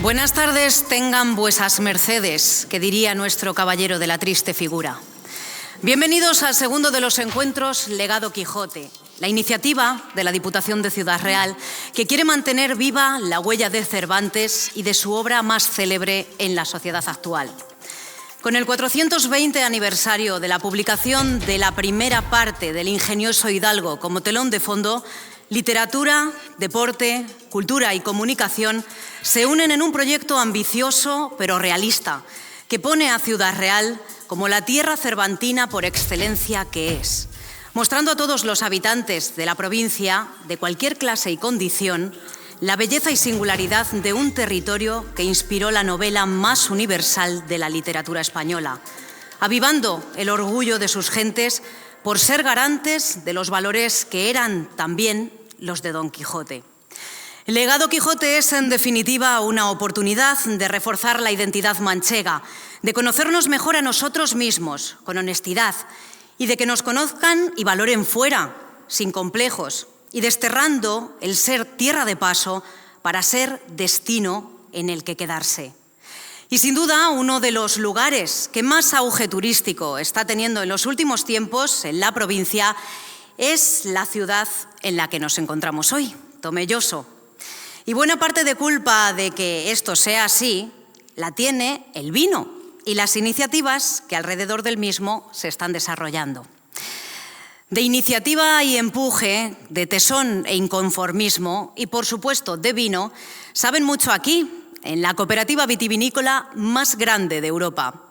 Buenas tardes tengan vuesas mercedes, que diría nuestro caballero de la triste figura. Bienvenidos al segundo de los encuentros Legado Quijote, la iniciativa de la Diputación de Ciudad Real que quiere mantener viva la huella de Cervantes y de su obra más célebre en la sociedad actual. Con el 420 aniversario de la publicación de la primera parte del ingenioso Hidalgo como telón de fondo, literatura, deporte, cultura y comunicación se unen en un proyecto ambicioso pero realista que pone a Ciudad Real como la tierra cervantina por excelencia que es, mostrando a todos los habitantes de la provincia, de cualquier clase y condición, la belleza y singularidad de un territorio que inspiró la novela más universal de la literatura española, avivando el orgullo de sus gentes por ser garantes de los valores que eran también los de Don Quijote. El Legado Quijote es, en definitiva, una oportunidad de reforzar la identidad manchega, de conocernos mejor a nosotros mismos, con honestidad, y de que nos conozcan y valoren fuera, sin complejos, y desterrando el ser tierra de paso para ser destino en el que quedarse. Y sin duda, uno de los lugares que más auge turístico está teniendo en los últimos tiempos en la provincia es la ciudad en la que nos encontramos hoy, Tomelloso. Y buena parte de culpa de que esto sea así la tiene el vino y las iniciativas que alrededor del mismo se están desarrollando. De iniciativa y empuje, de tesón e inconformismo y, por supuesto, de vino, saben mucho aquí, en la cooperativa vitivinícola más grande de Europa.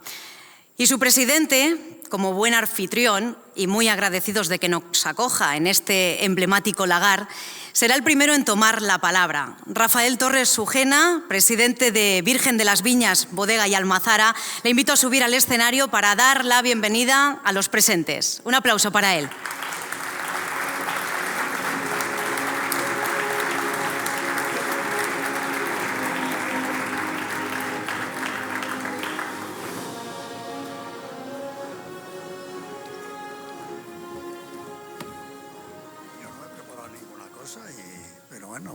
Y su presidente, como buen anfitrión y muy agradecidos de que nos acoja en este emblemático lagar, será el primero en tomar la palabra. Rafael Torres Sugena, presidente de Virgen de las Viñas, Bodega y Almazara, le invito a subir al escenario para dar la bienvenida a los presentes. Un aplauso para él.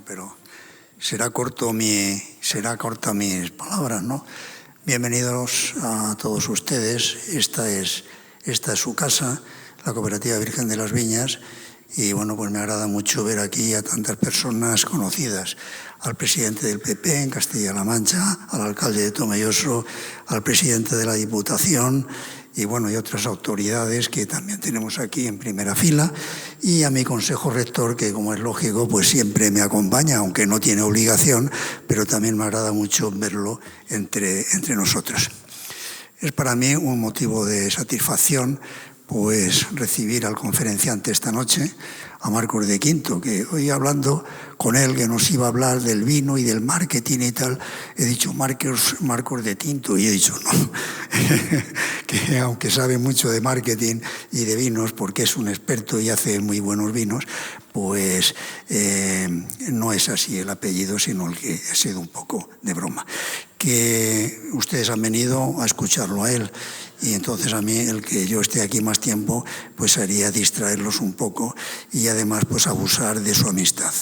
Pero será corta mis palabras, ¿no? Bienvenidos a todos ustedes. Esta es su casa, la Cooperativa Virgen de las Viñas, y bueno, pues me agrada mucho ver aquí a tantas personas conocidas, al presidente del PP en Castilla-La Mancha, al alcalde de Tomelloso, al presidente de la Diputación y bueno, y otras autoridades que también tenemos aquí en primera fila, y a mi consejo rector, que como es lógico, pues siempre me acompaña, aunque no tiene obligación, pero también me agrada mucho verlo entre nosotros. Es para mí un motivo de satisfacción pues recibir al conferenciante esta noche, a Marcos de Quinto, que hoy hablando con él, que nos iba a hablar del vino y del marketing y tal, he dicho Marcos de Tinto, y he dicho no, que aunque sabe mucho de marketing y de vinos, porque es un experto y hace muy buenos vinos, pues no es así el apellido, sino el que ha sido un poco de broma. Que ustedes han venido a escucharlo a él, y entonces a mí el que yo esté aquí más tiempo pues haría distraerlos un poco y además pues abusar de su amistad.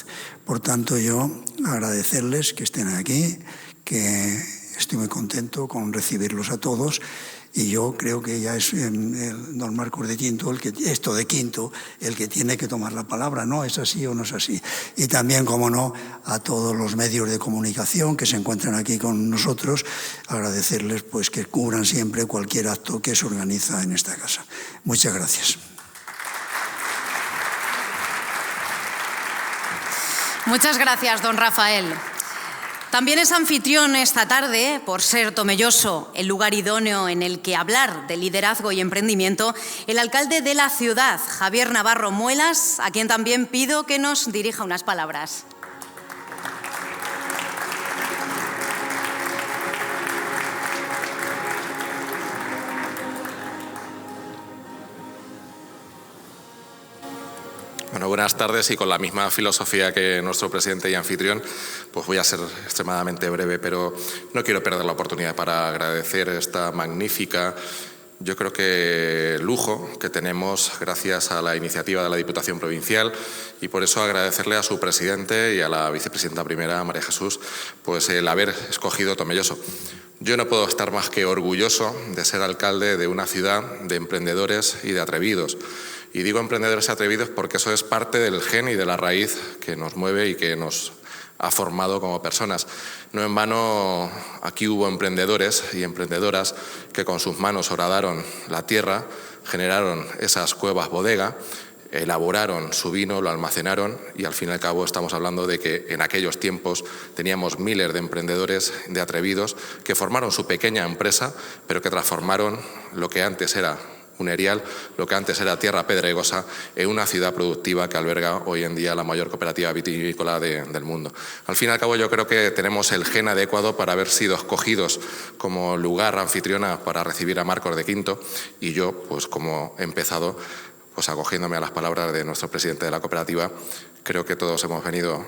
Por tanto, yo agradecerles que estén aquí, que estoy muy contento con recibirlos a todos, y yo creo que ya es el don Marcos de Quinto, el que tiene que tomar la palabra, ¿no? ¿Es así o no es así? Y también, como no, a todos los medios de comunicación que se encuentran aquí con nosotros, agradecerles pues que cubran siempre cualquier acto que se organiza en esta casa. Muchas gracias. Muchas gracias, don Rafael. También es anfitrión esta tarde, por ser Tomelloso el lugar idóneo en el que hablar de liderazgo y emprendimiento, el alcalde de la ciudad, Javier Navarro Muelas, a quien también pido que nos dirija unas palabras. Bueno, buenas tardes, y con la misma filosofía que nuestro presidente y anfitrión, pues voy a ser extremadamente breve, pero no quiero perder la oportunidad para agradecer esta magnífica Yo creo que el lujo que tenemos gracias a la iniciativa de la Diputación Provincial, y por eso agradecerle a su presidente y a la vicepresidenta primera, María Jesús, pues el haber escogido Tomelloso. Yo no puedo estar más que orgulloso de ser alcalde de una ciudad de emprendedores y de atrevidos. Y digo emprendedores y atrevidos porque eso es parte del gen y de la raíz que nos mueve y que nos ha formado como personas. No en vano aquí hubo emprendedores y emprendedoras que con sus manos horadaron la tierra, generaron esas cuevas bodega, elaboraron su vino, lo almacenaron y al fin y al cabo estamos hablando de que en aquellos tiempos teníamos miles de emprendedores, de atrevidos, que formaron su pequeña empresa, pero que transformaron lo que antes era un erial, lo que antes era tierra pedregosa, en una ciudad productiva que alberga hoy en día la mayor cooperativa vitivinícola del mundo. Al fin y al cabo yo creo que tenemos el gen adecuado para haber sido escogidos como lugar anfitriona para recibir a Marcos de Quinto y yo, pues como he empezado, pues acogiéndome a las palabras de nuestro presidente de la cooperativa, creo que todos hemos venido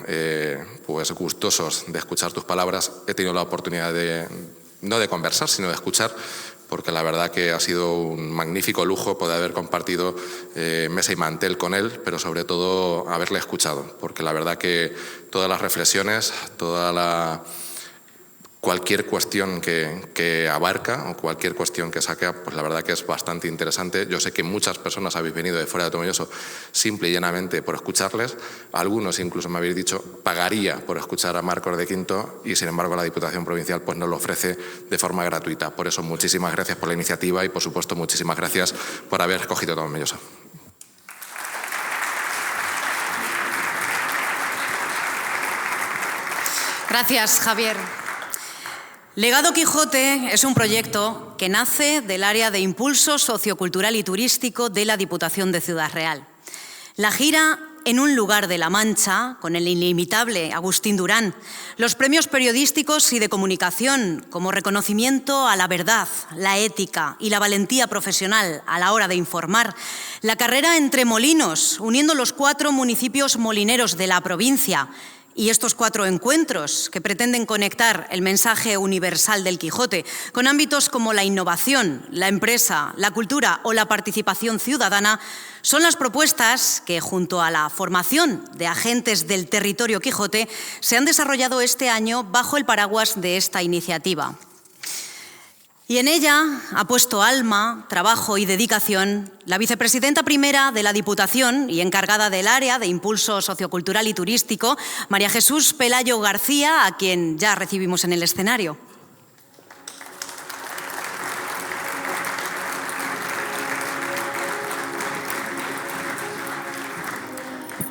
pues gustosos de escuchar tus palabras. He tenido la oportunidad no de conversar, sino de escuchar, porque la verdad que ha sido un magnífico lujo poder haber compartido mesa y mantel con él, pero sobre todo haberle escuchado, porque la verdad que todas las reflexiones, cualquier cuestión que abarca o cualquier cuestión que saque, pues la verdad que es bastante interesante. Yo sé que muchas personas habéis venido de fuera de Tomelloso simple y llanamente por escucharles. Algunos incluso me habéis dicho, pagaría por escuchar a Marcos de Quinto y sin embargo la Diputación Provincial pues nos lo ofrece de forma gratuita. Por eso muchísimas gracias por la iniciativa y por supuesto muchísimas gracias por haber escogido Tomelloso. Gracias, Javier. Legado Quijote es un proyecto que nace del área de impulso sociocultural y turístico de la Diputación de Ciudad Real. La gira En un lugar de la Mancha, con el inimitable Agustín Durán, los premios periodísticos y de comunicación como reconocimiento a la verdad, la ética y la valentía profesional a la hora de informar, la carrera entre molinos, uniendo los 4 municipios molineros de la provincia, y estos 4 encuentros que pretenden conectar el mensaje universal del Quijote con ámbitos como la innovación, la empresa, la cultura o la participación ciudadana son las propuestas que, junto a la formación de agentes del territorio Quijote, se han desarrollado este año bajo el paraguas de esta iniciativa. Y en ella ha puesto alma, trabajo y dedicación la vicepresidenta primera de la Diputación y encargada del área de impulso sociocultural y turístico, María Jesús Pelayo García, a quien ya recibimos en el escenario.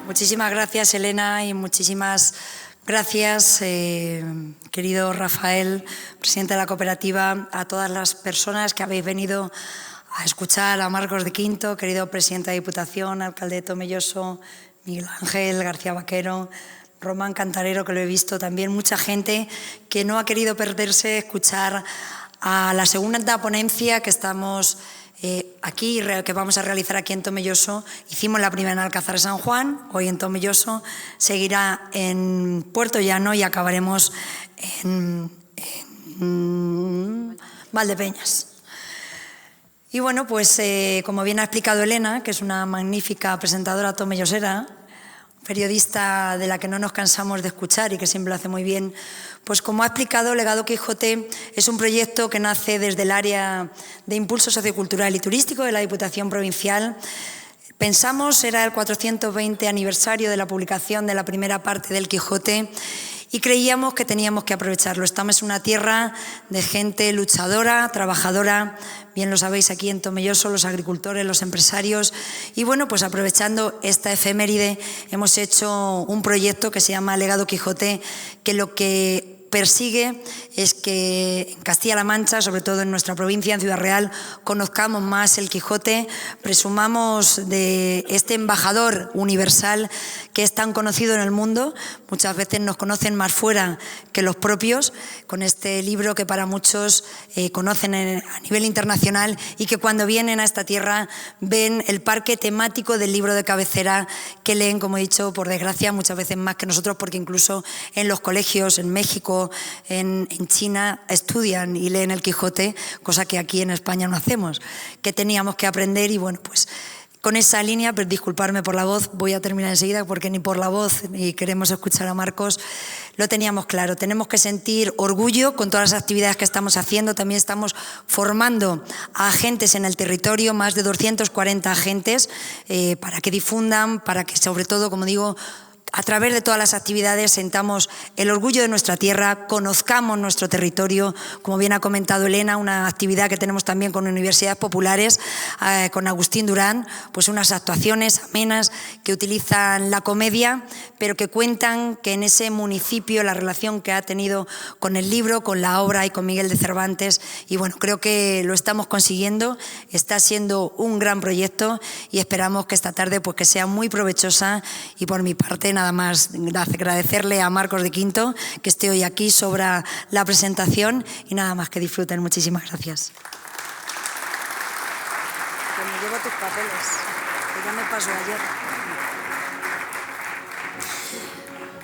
Muchísimas gracias, Elena, y muchísimas gracias, querido Rafael, presidente de la cooperativa, a todas las personas que habéis venido a escuchar a Marcos de Quinto, querido presidente de la Diputación, alcalde de Tomelloso, Miguel Ángel García Vaquero, Román Cantarero, que lo he visto también, mucha gente que no ha querido perderse escuchar a la segunda ponencia que estamos aquí, que vamos a realizar aquí en Tomelloso. Hicimos la primera en Alcázar de San Juan, hoy en Tomelloso, seguirá en Puerto Llano y acabaremos en Valdepeñas. Y bueno, pues como bien ha explicado Elena, que es una magnífica presentadora tomellosera, periodista de la que no nos cansamos de escuchar y que siempre lo hace muy bien, pues como ha explicado, Legado Quijote es un proyecto que nace desde el área de impulso sociocultural y turístico de la Diputación Provincial. Pensamos, era el 420 aniversario de la publicación de la primera parte del Quijote y creíamos que teníamos que aprovecharlo. Estamos en una tierra de gente luchadora, trabajadora, bien lo sabéis aquí en Tomelloso, los agricultores, los empresarios. Y bueno, pues aprovechando esta efeméride hemos hecho un proyecto que se llama Legado Quijote, que lo que persigue es que en Castilla-La Mancha, sobre todo en nuestra provincia, en Ciudad Real, conozcamos más el Quijote, presumamos de este embajador universal que es tan conocido en el mundo. Muchas veces nos conocen más fuera que los propios, con este libro que para muchos conocen a nivel internacional y que cuando vienen a esta tierra ven el parque temático del libro de cabecera que leen, como he dicho, por desgracia, muchas veces más que nosotros, porque incluso en los colegios en México luego en China estudian y leen el Quijote, cosa que aquí en España no hacemos, que teníamos que aprender. Y bueno, pues con esa línea, pero disculparme por la voz, voy a terminar enseguida porque ni por la voz ni queremos escuchar a Marcos, lo teníamos claro. Tenemos que sentir orgullo con todas las actividades que estamos haciendo. También estamos formando a agentes en el territorio, más de 240 agentes, para que difundan, para que sobre todo, como digo, a través de todas las actividades sentamos el orgullo de nuestra tierra, conozcamos nuestro territorio. Como bien ha comentado Elena, una actividad que tenemos también con universidades populares, con Agustín Durán, pues unas actuaciones amenas que utilizan la comedia, pero que cuentan que en ese municipio la relación que ha tenido con el libro, con la obra y con Miguel de Cervantes. Y bueno, creo que lo estamos consiguiendo, está siendo un gran proyecto y esperamos que esta tarde pues que sea muy provechosa. Y por mi parte, nada más agradecerle a Marcos de Quinto que esté hoy aquí sobre la presentación y nada más, que disfruten. Muchísimas gracias. Que me llevo tus papeles, que ya me pasó ayer.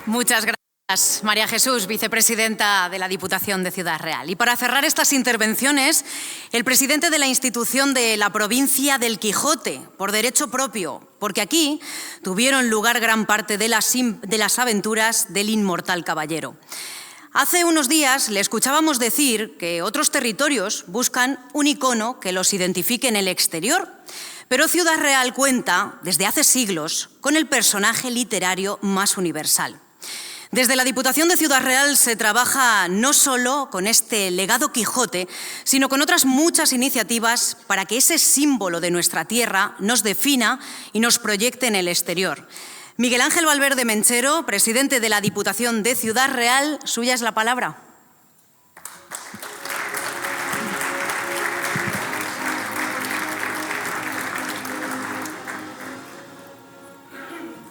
Muchas gracias, María Jesús, vicepresidenta de la Diputación de Ciudad Real. Y para cerrar estas intervenciones, el presidente de la institución de la provincia del Quijote, por derecho propio, porque aquí tuvieron lugar gran parte de las aventuras del inmortal caballero. Hace unos días le escuchábamos decir que otros territorios buscan un icono que los identifique en el exterior, pero Ciudad Real cuenta, desde hace siglos, con el personaje literario más universal. Desde la Diputación de Ciudad Real se trabaja no solo con este legado Quijote, sino con otras muchas iniciativas para que ese símbolo de nuestra tierra nos defina y nos proyecte en el exterior. Miguel Ángel Valverde Menchero, presidente de la Diputación de Ciudad Real, suya es la palabra.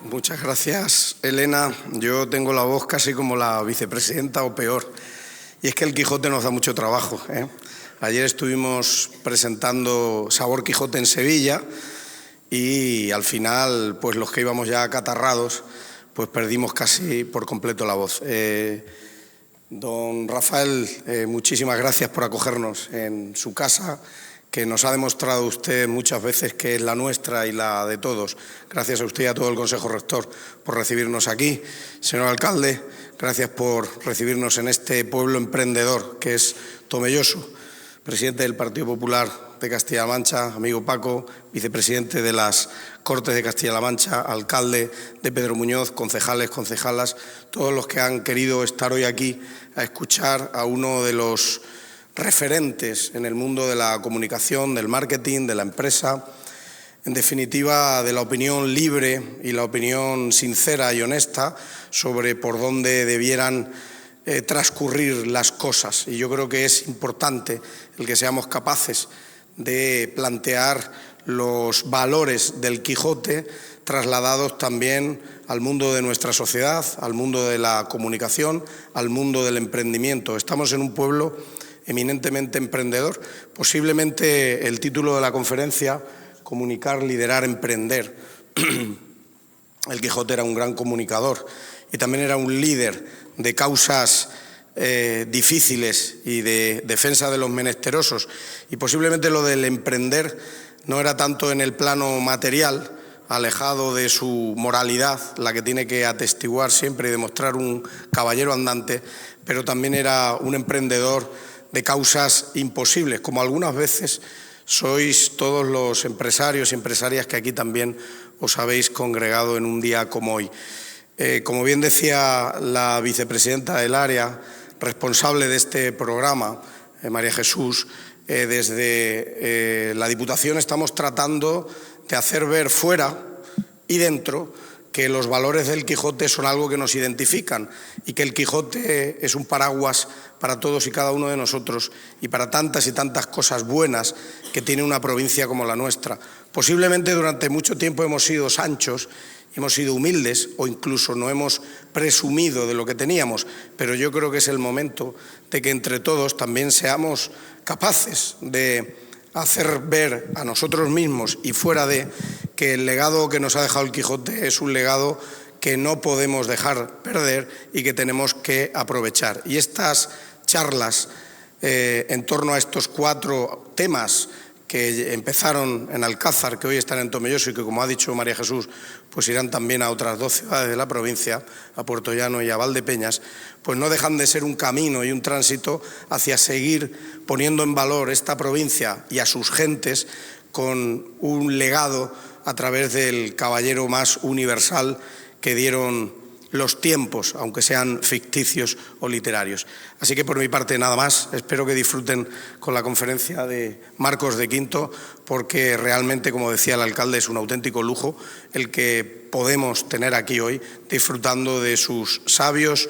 Muchas gracias, Elena. Yo tengo la voz casi como la vicepresidenta o peor. Y es que el Quijote nos da mucho trabajo, ¿eh? Ayer estuvimos presentando Sabor Quijote en Sevilla y al final, pues los que íbamos ya acatarrados, pues perdimos casi por completo la voz. Don Rafael, muchísimas gracias por acogernos en su casa, que nos ha demostrado usted muchas veces que es la nuestra y la de todos. Gracias a usted y a todo el Consejo Rector por recibirnos aquí. Señor alcalde, gracias por recibirnos en este pueblo emprendedor que es Tomelloso. Presidente del Partido Popular de Castilla-La Mancha, amigo Paco, vicepresidente de las Cortes de Castilla-La Mancha, alcalde de Pedro Muñoz, concejales, concejalas, todos los que han querido estar hoy aquí a escuchar a uno de los referentes en el mundo de la comunicación, del marketing, de la empresa, en definitiva de la opinión libre y la opinión sincera y honesta sobre por dónde debieran transcurrir las cosas. Y yo creo que es importante el que seamos capaces de plantear los valores del Quijote trasladados también al mundo de nuestra sociedad, al mundo de la comunicación, al mundo del emprendimiento. Estamos en un pueblo eminentemente emprendedor. Posiblemente el título de la conferencia, Comunicar, Liderar, Emprender. El Quijote era un gran comunicador y también era un líder de causas difíciles y de defensa de los menesterosos. Y posiblemente lo del emprender no era tanto en el plano material, alejado de su moralidad, la que tiene que atestiguar siempre y demostrar un caballero andante, pero también era un emprendedor de causas imposibles, como algunas veces sois todos los empresarios y empresarias que aquí también os habéis congregado en un día como hoy. Como bien decía la vicepresidenta del área responsable de este programa, María Jesús, desde la Diputación estamos tratando de hacer ver fuera y dentro que los valores del Quijote son algo que nos identifican y que el Quijote es un paraguas para todos y cada uno de nosotros y para tantas y tantas cosas buenas que tiene una provincia como la nuestra. Posiblemente durante mucho tiempo hemos sido sanchos, hemos sido humildes o incluso no hemos presumido de lo que teníamos, pero yo creo que es el momento de que entre todos también seamos capaces de hacer ver a nosotros mismos y fuera de que el legado que nos ha dejado el Quijote es un legado que no podemos dejar perder y que tenemos que aprovechar. Y estas charlas en torno a estos 4 temas que empezaron en Alcázar, que hoy están en Tomelloso y que, como ha dicho María Jesús, pues irán también a otras 2 ciudades de la provincia, a Puerto Llano y a Valdepeñas, pues no dejan de ser un camino y un tránsito hacia seguir poniendo en valor esta provincia y a sus gentes con un legado a través del caballero más universal que dieron los tiempos, aunque sean ficticios o literarios. Así que por mi parte nada más, espero que disfruten con la conferencia de Marcos de Quinto, porque realmente, como decía el alcalde, es un auténtico lujo el que podemos tener aquí hoy, disfrutando de sus sabios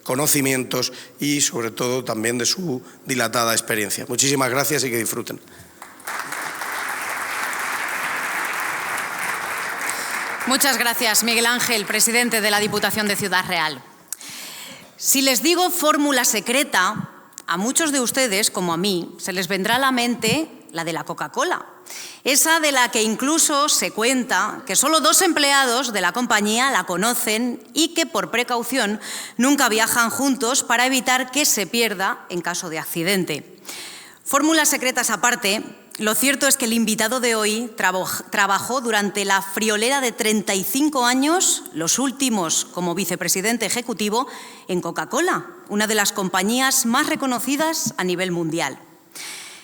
conocimientos y sobre todo también de su dilatada experiencia. Muchísimas gracias y que disfruten. Muchas gracias, Miguel Ángel, presidente de la Diputación de Ciudad Real. Si les digo fórmula secreta, a muchos de ustedes, como a mí, se les vendrá a la mente la de la Coca-Cola. Esa de la que incluso se cuenta que solo 2 empleados de la compañía la conocen y que, por precaución, nunca viajan juntos para evitar que se pierda en caso de accidente. Fórmulas secretas aparte, lo cierto es que el invitado de hoy trabajó durante la friolera de 35 años, los últimos como vicepresidente ejecutivo, en Coca-Cola, una de las compañías más reconocidas a nivel mundial.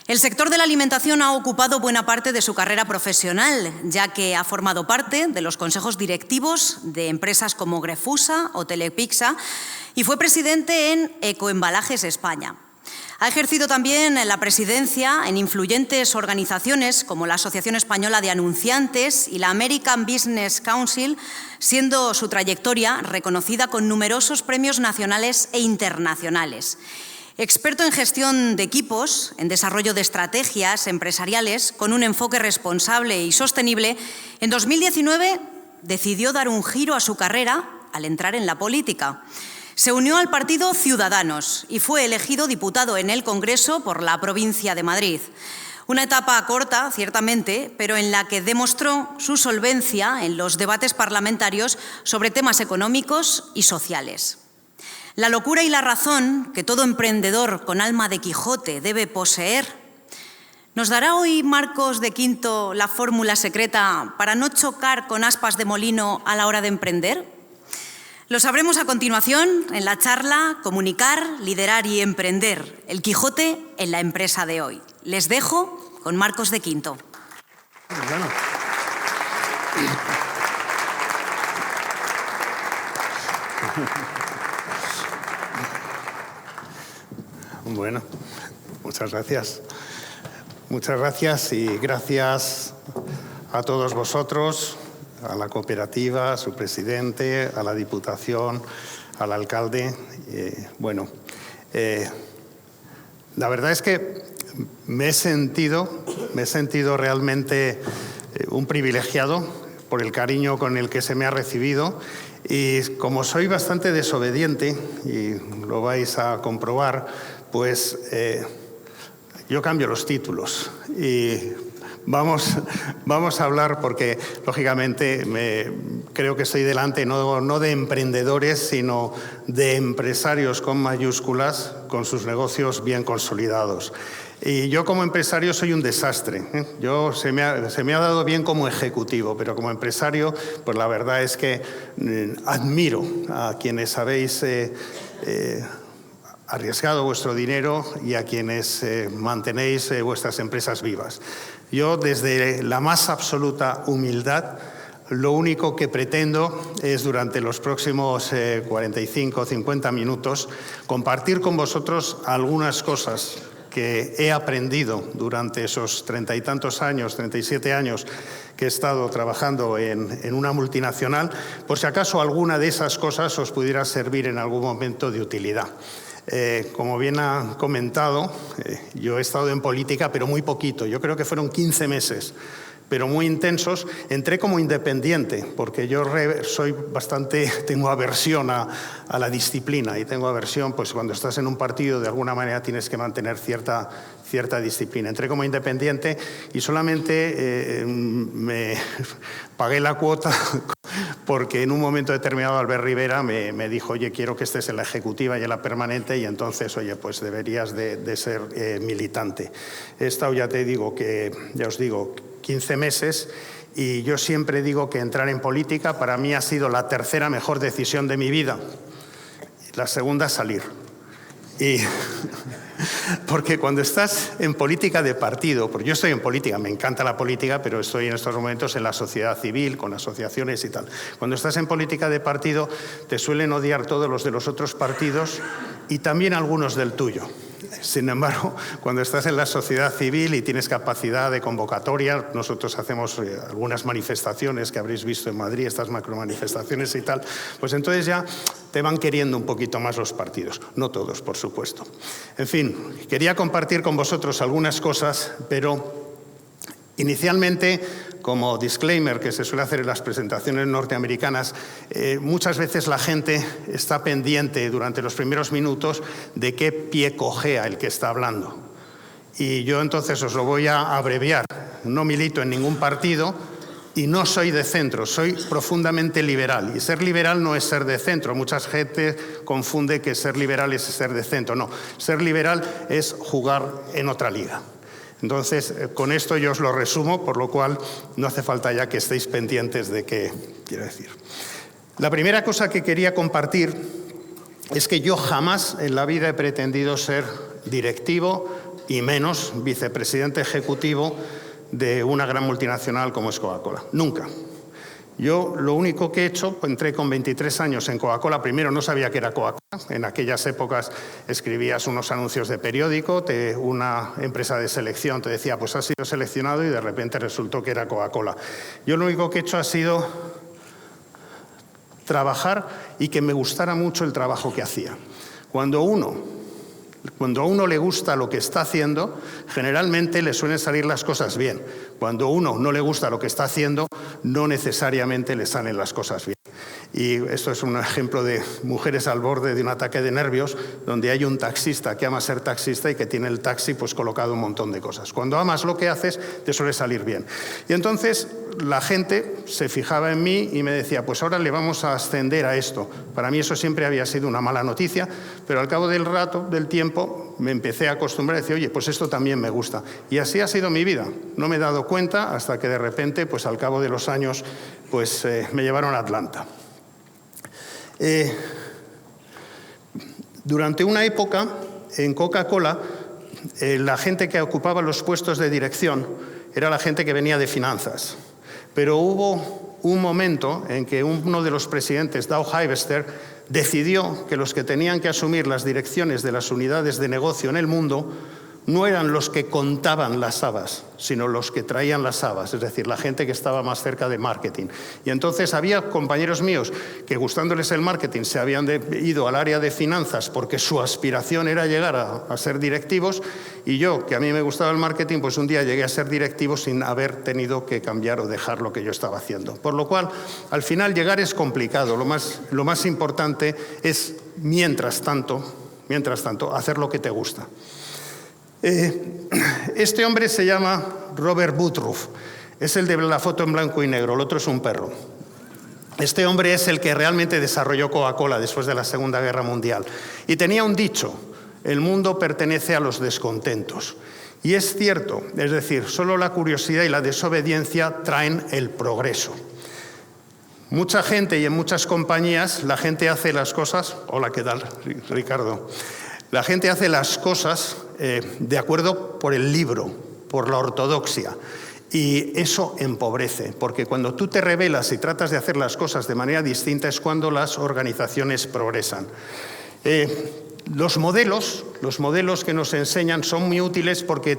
El sector de la alimentación ha ocupado buena parte de su carrera profesional, ya que ha formado parte de los consejos directivos de empresas como Grefusa o Telepizza y fue presidente en Ecoembalajes España. Ha ejercido también la presidencia en influyentes organizaciones como la Asociación Española de Anunciantes y la American Business Council, siendo su trayectoria reconocida con numerosos premios nacionales e internacionales. Experto en gestión de equipos, en desarrollo de estrategias empresariales con un enfoque responsable y sostenible, en 2019 decidió dar un giro a su carrera al entrar en la política. Se unió al partido Ciudadanos y fue elegido diputado en el Congreso por la provincia de Madrid. Una etapa corta, ciertamente, pero en la que demostró su solvencia en los debates parlamentarios sobre temas económicos y sociales. La locura y la razón que todo emprendedor con alma de Quijote debe poseer. ¿Nos dará hoy Marcos de Quinto la fórmula secreta para no chocar con aspas de molino a la hora de emprender? Lo sabremos a continuación en la charla Comunicar, liderar y emprender, el Quijote en la empresa de hoy. Les dejo con Marcos de Quinto. Bueno, muchas gracias. Muchas gracias y gracias a todos vosotros, a la cooperativa, a su presidente, a la Diputación, al alcalde. La verdad es que me he sentido realmente un privilegiado por el cariño con el que se me ha recibido y como soy bastante desobediente, y lo vais a comprobar, pues yo cambio los títulos y vamos a hablar porque, lógicamente, creo que estoy delante no de emprendedores, sino de empresarios con mayúsculas, con sus negocios bien consolidados. Y yo como empresario soy un desastre, ¿eh? Se me ha dado bien como ejecutivo, pero como empresario, pues la verdad es que admiro a quienes habéis arriesgado vuestro dinero y a quienes mantenéis vuestras empresas vivas. Yo, desde la más absoluta humildad, lo único que pretendo es, durante los próximos 45 o 50 minutos, compartir con vosotros algunas cosas que he aprendido durante esos 30 y tantos años, 37 años, que he estado trabajando en una multinacional, por si acaso alguna de esas cosas os pudiera servir en algún momento de utilidad. Como bien ha comentado, yo he estado en política, pero muy poquito. Yo creo que fueron 15 meses, pero muy intensos. Entré como independiente, porque yo tengo aversión a la disciplina y tengo aversión, pues cuando estás en un partido, de alguna manera tienes que mantener cierta disciplina. Entré como independiente y solamente me pagué la cuota porque en un momento determinado Albert Rivera me dijo, oye, quiero que estés en la ejecutiva y en la permanente, y entonces, oye, pues deberías de ser militante. He estado, ya os digo, 15 meses, y yo siempre digo que entrar en política para mí ha sido la tercera mejor decisión de mi vida. La segunda, salir. Y porque cuando estás en política de partido, porque yo estoy en política, me encanta la política, pero estoy en estos momentos en la sociedad civil, con asociaciones y tal. Cuando estás en política de partido, te suelen odiar todos los de los otros partidos y también algunos del tuyo. Sin embargo, cuando estás en la sociedad civil y tienes capacidad de convocatoria, nosotros hacemos algunas manifestaciones que habréis visto en Madrid, estas macromanifestaciones y tal, pues entonces ya te van queriendo un poquito más los partidos. No todos, por supuesto. En fin, quería compartir con vosotros algunas cosas, pero inicialmente, como disclaimer que se suele hacer en las presentaciones norteamericanas, muchas veces la gente está pendiente durante los primeros minutos de qué pie cojea el que está hablando. Y yo entonces os lo voy a abreviar. No milito en ningún partido y no soy de centro, soy profundamente liberal. Y ser liberal no es ser de centro. Mucha gente confunde que ser liberal es ser de centro. No, ser liberal es jugar en otra liga. Entonces, con esto yo os lo resumo, por lo cual no hace falta ya que estéis pendientes de qué quiero decir. La primera cosa que quería compartir es que yo jamás en la vida he pretendido ser directivo y menos vicepresidente ejecutivo de una gran multinacional como es Coca-Cola. Nunca. Yo lo único que he hecho, entré con 23 años en Coca-Cola, primero no sabía que era Coca-Cola, en aquellas épocas escribías unos anuncios de periódico, una empresa de selección te decía, pues has sido seleccionado, y de repente resultó que era Coca-Cola. Yo lo único que he hecho ha sido trabajar y que me gustara mucho el trabajo que hacía. Cuando a uno le gusta lo que está haciendo, generalmente le suelen salir las cosas bien. Cuando a uno no le gusta lo que está haciendo, no necesariamente le salen las cosas bien. Y esto es un ejemplo de mujeres al borde de un ataque de nervios, donde hay un taxista que ama ser taxista y que tiene el taxi pues colocado un montón de cosas. Cuando amas lo que haces, te suele salir bien. Y entonces la gente se fijaba en mí y me decía, pues ahora le vamos a ascender a esto. Para mí eso siempre había sido una mala noticia, pero al cabo del rato, del tiempo, me empecé a acostumbrar a decir, oye, pues esto también me gusta. Y así ha sido mi vida. No me he dado cuenta hasta que de repente, pues al cabo de los años, pues me llevaron a Atlanta. Durante una época, en Coca-Cola, la gente que ocupaba los puestos de dirección era la gente que venía de finanzas. Pero hubo un momento en que uno de los presidentes, Doug Hivester, decidió que los que tenían que asumir las direcciones de las unidades de negocio en el mundo no eran los que contaban las habas, sino los que traían las habas, es decir, la gente que estaba más cerca de marketing. Y entonces había compañeros míos que, gustándoles el marketing, se habían ido al área de finanzas porque su aspiración era llegar a ser directivos, y yo, que a mí me gustaba el marketing, pues un día llegué a ser directivo sin haber tenido que cambiar o dejar lo que yo estaba haciendo. Por lo cual, al final, llegar es complicado. Lo más importante es, mientras tanto, hacer lo que te gusta. Este hombre se llama Robert Woodruff, es el de la foto en blanco y negro, el otro es un perro. Este hombre es el que realmente desarrolló Coca-Cola después de la Segunda Guerra Mundial. Y tenía un dicho, el mundo pertenece a los descontentos. Y es cierto, es decir, solo la curiosidad y la desobediencia traen el progreso. Mucha gente y en muchas compañías la gente hace las cosas... Hola, ¿qué tal, Ricardo? La gente hace las cosas de acuerdo por el libro, por la ortodoxia. Y eso empobrece, porque cuando tú te rebelas y tratas de hacer las cosas de manera distinta es cuando las organizaciones progresan. Los modelos que nos enseñan son muy útiles porque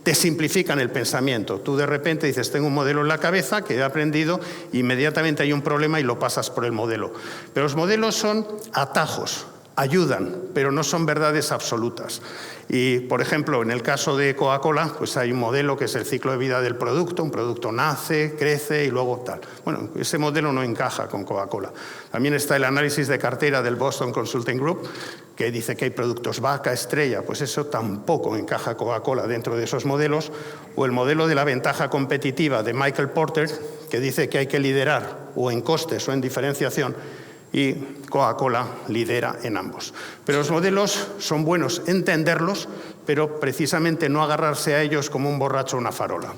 te simplifican el pensamiento. Tú de repente dices, tengo un modelo en la cabeza que he aprendido, inmediatamente hay un problema y lo pasas por el modelo. Pero los modelos son atajos. Ayudan, pero no son verdades absolutas. Y, por ejemplo, en el caso de Coca-Cola, pues hay un modelo que es el ciclo de vida del producto. Un producto nace, crece y luego tal. Bueno, ese modelo no encaja con Coca-Cola. También está el análisis de cartera del Boston Consulting Group, que dice que hay productos vaca, estrella. Pues eso tampoco encaja Coca-Cola dentro de esos modelos. O el modelo de la ventaja competitiva de Michael Porter, que dice que hay que liderar o en costes o en diferenciación, y Coca-Cola lidera en ambos. Pero los modelos son buenos entenderlos, pero precisamente no agarrarse a ellos como un borracho a una farola.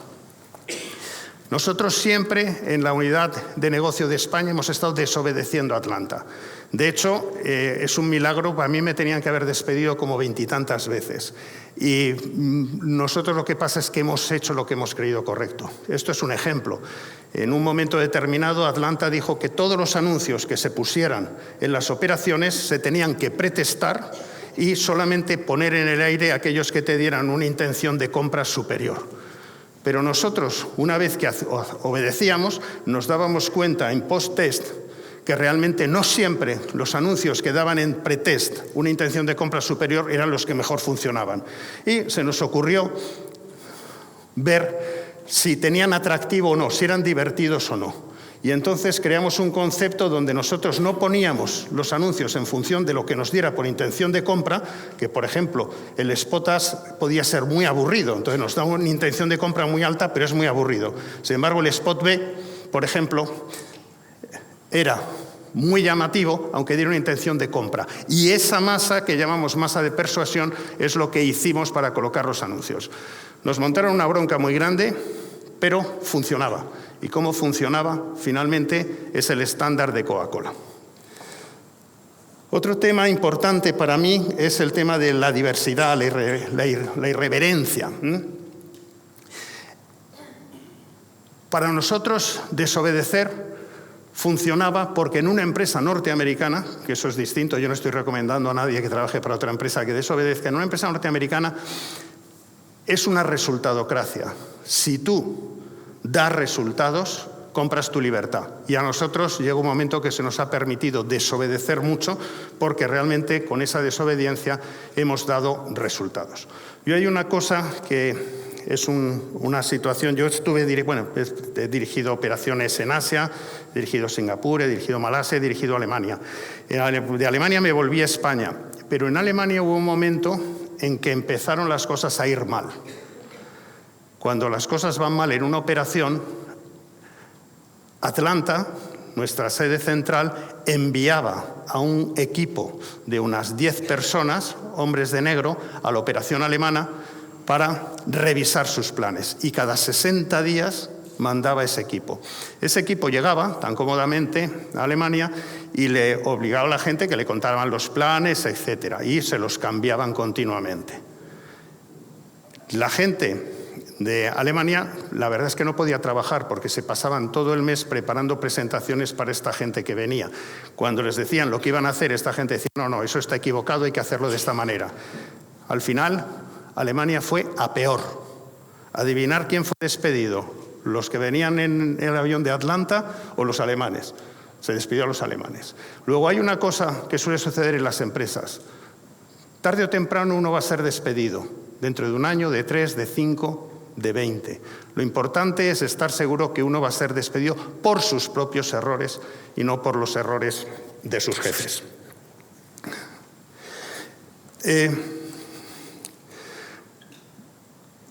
Nosotros siempre en la unidad de negocio de España hemos estado desobedeciendo a Atlanta. De hecho, es un milagro, para mí me tenían que haber despedido como 20 y tantas veces. Y nosotros lo que pasa es que hemos hecho lo que hemos creído correcto. Esto es un ejemplo. En un momento determinado, Atlanta dijo que todos los anuncios que se pusieran en las operaciones se tenían que pretestar y solamente poner en el aire aquellos que te dieran una intención de compra superior. Pero nosotros, una vez que obedecíamos, nos dábamos cuenta en post-test que realmente no siempre los anuncios que daban en pretest una intención de compra superior eran los que mejor funcionaban. Y se nos ocurrió ver si tenían atractivo o no, si eran divertidos o no. Y entonces creamos un concepto donde nosotros no poníamos los anuncios en función de lo que nos diera por intención de compra, que por ejemplo el spot ads podía ser muy aburrido, entonces nos da una intención de compra muy alta, pero es muy aburrido. Sin embargo, el spot B, por ejemplo, era muy llamativo, aunque diera una intención de compra. Y esa masa, que llamamos masa de persuasión, es lo que hicimos para colocar los anuncios. Nos montaron una bronca muy grande, pero funcionaba. ¿Y cómo funcionaba? Finalmente es el estándar de Coca-Cola. Otro tema importante para mí es el tema de la diversidad, la irreverencia. Para nosotros, desobedecer funcionaba porque en una empresa norteamericana, que eso es distinto, yo no estoy recomendando a nadie que trabaje para otra empresa que desobedezca, en una empresa norteamericana es una resultadocracia. Si tú das resultados, compras tu libertad. Y a nosotros llega un momento que se nos ha permitido desobedecer mucho porque realmente con esa desobediencia hemos dado resultados. Y hay una cosa que es una situación, yo he dirigido operaciones en Asia, he dirigido Singapur, he dirigido Malasia, he dirigido Alemania. De Alemania me volví a España, pero en Alemania hubo un momento en que empezaron las cosas a ir mal. Cuando las cosas van mal en una operación, Atlanta, nuestra sede central, enviaba a un equipo de unas 10 personas, hombres de negro, a la operación alemana para revisar sus planes. Y cada 60 días mandaba ese equipo. Ese equipo llegaba tan cómodamente a Alemania y le obligaba a la gente que le contaran los planes, etc. Y se los cambiaban continuamente. La gente de Alemania, la verdad es que no podía trabajar porque se pasaban todo el mes preparando presentaciones para esta gente que venía. Cuando les decían lo que iban a hacer, esta gente decía, no, eso está equivocado, hay que hacerlo de esta manera. Al final, Alemania fue a peor. Adivinar quién fue despedido, los que venían en el avión de Atlanta o los alemanes. Se despidió a los alemanes. Luego hay una cosa que suele suceder en las empresas. Tarde o temprano uno va a ser despedido, dentro de un año, de 3, de 5, de 20. Lo importante es estar seguro que uno va a ser despedido por sus propios errores y no por los errores de sus jefes.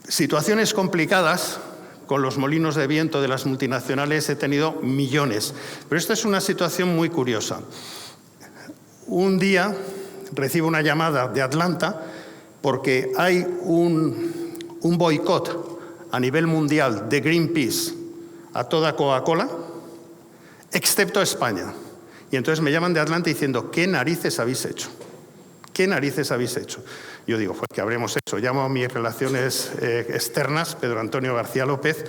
Situaciones complicadas con los molinos de viento de las multinacionales he tenido millones, pero esta es una situación muy curiosa. Un día recibo una llamada de Atlanta porque hay un boicot a nivel mundial de Greenpeace a toda Coca-Cola, excepto España. Y entonces me llaman de Atlanta diciendo, ¿qué narices habéis hecho? ¿Qué narices habéis hecho? Yo digo, pues que habremos hecho. Llamo a mis relaciones externas, Pedro Antonio García López,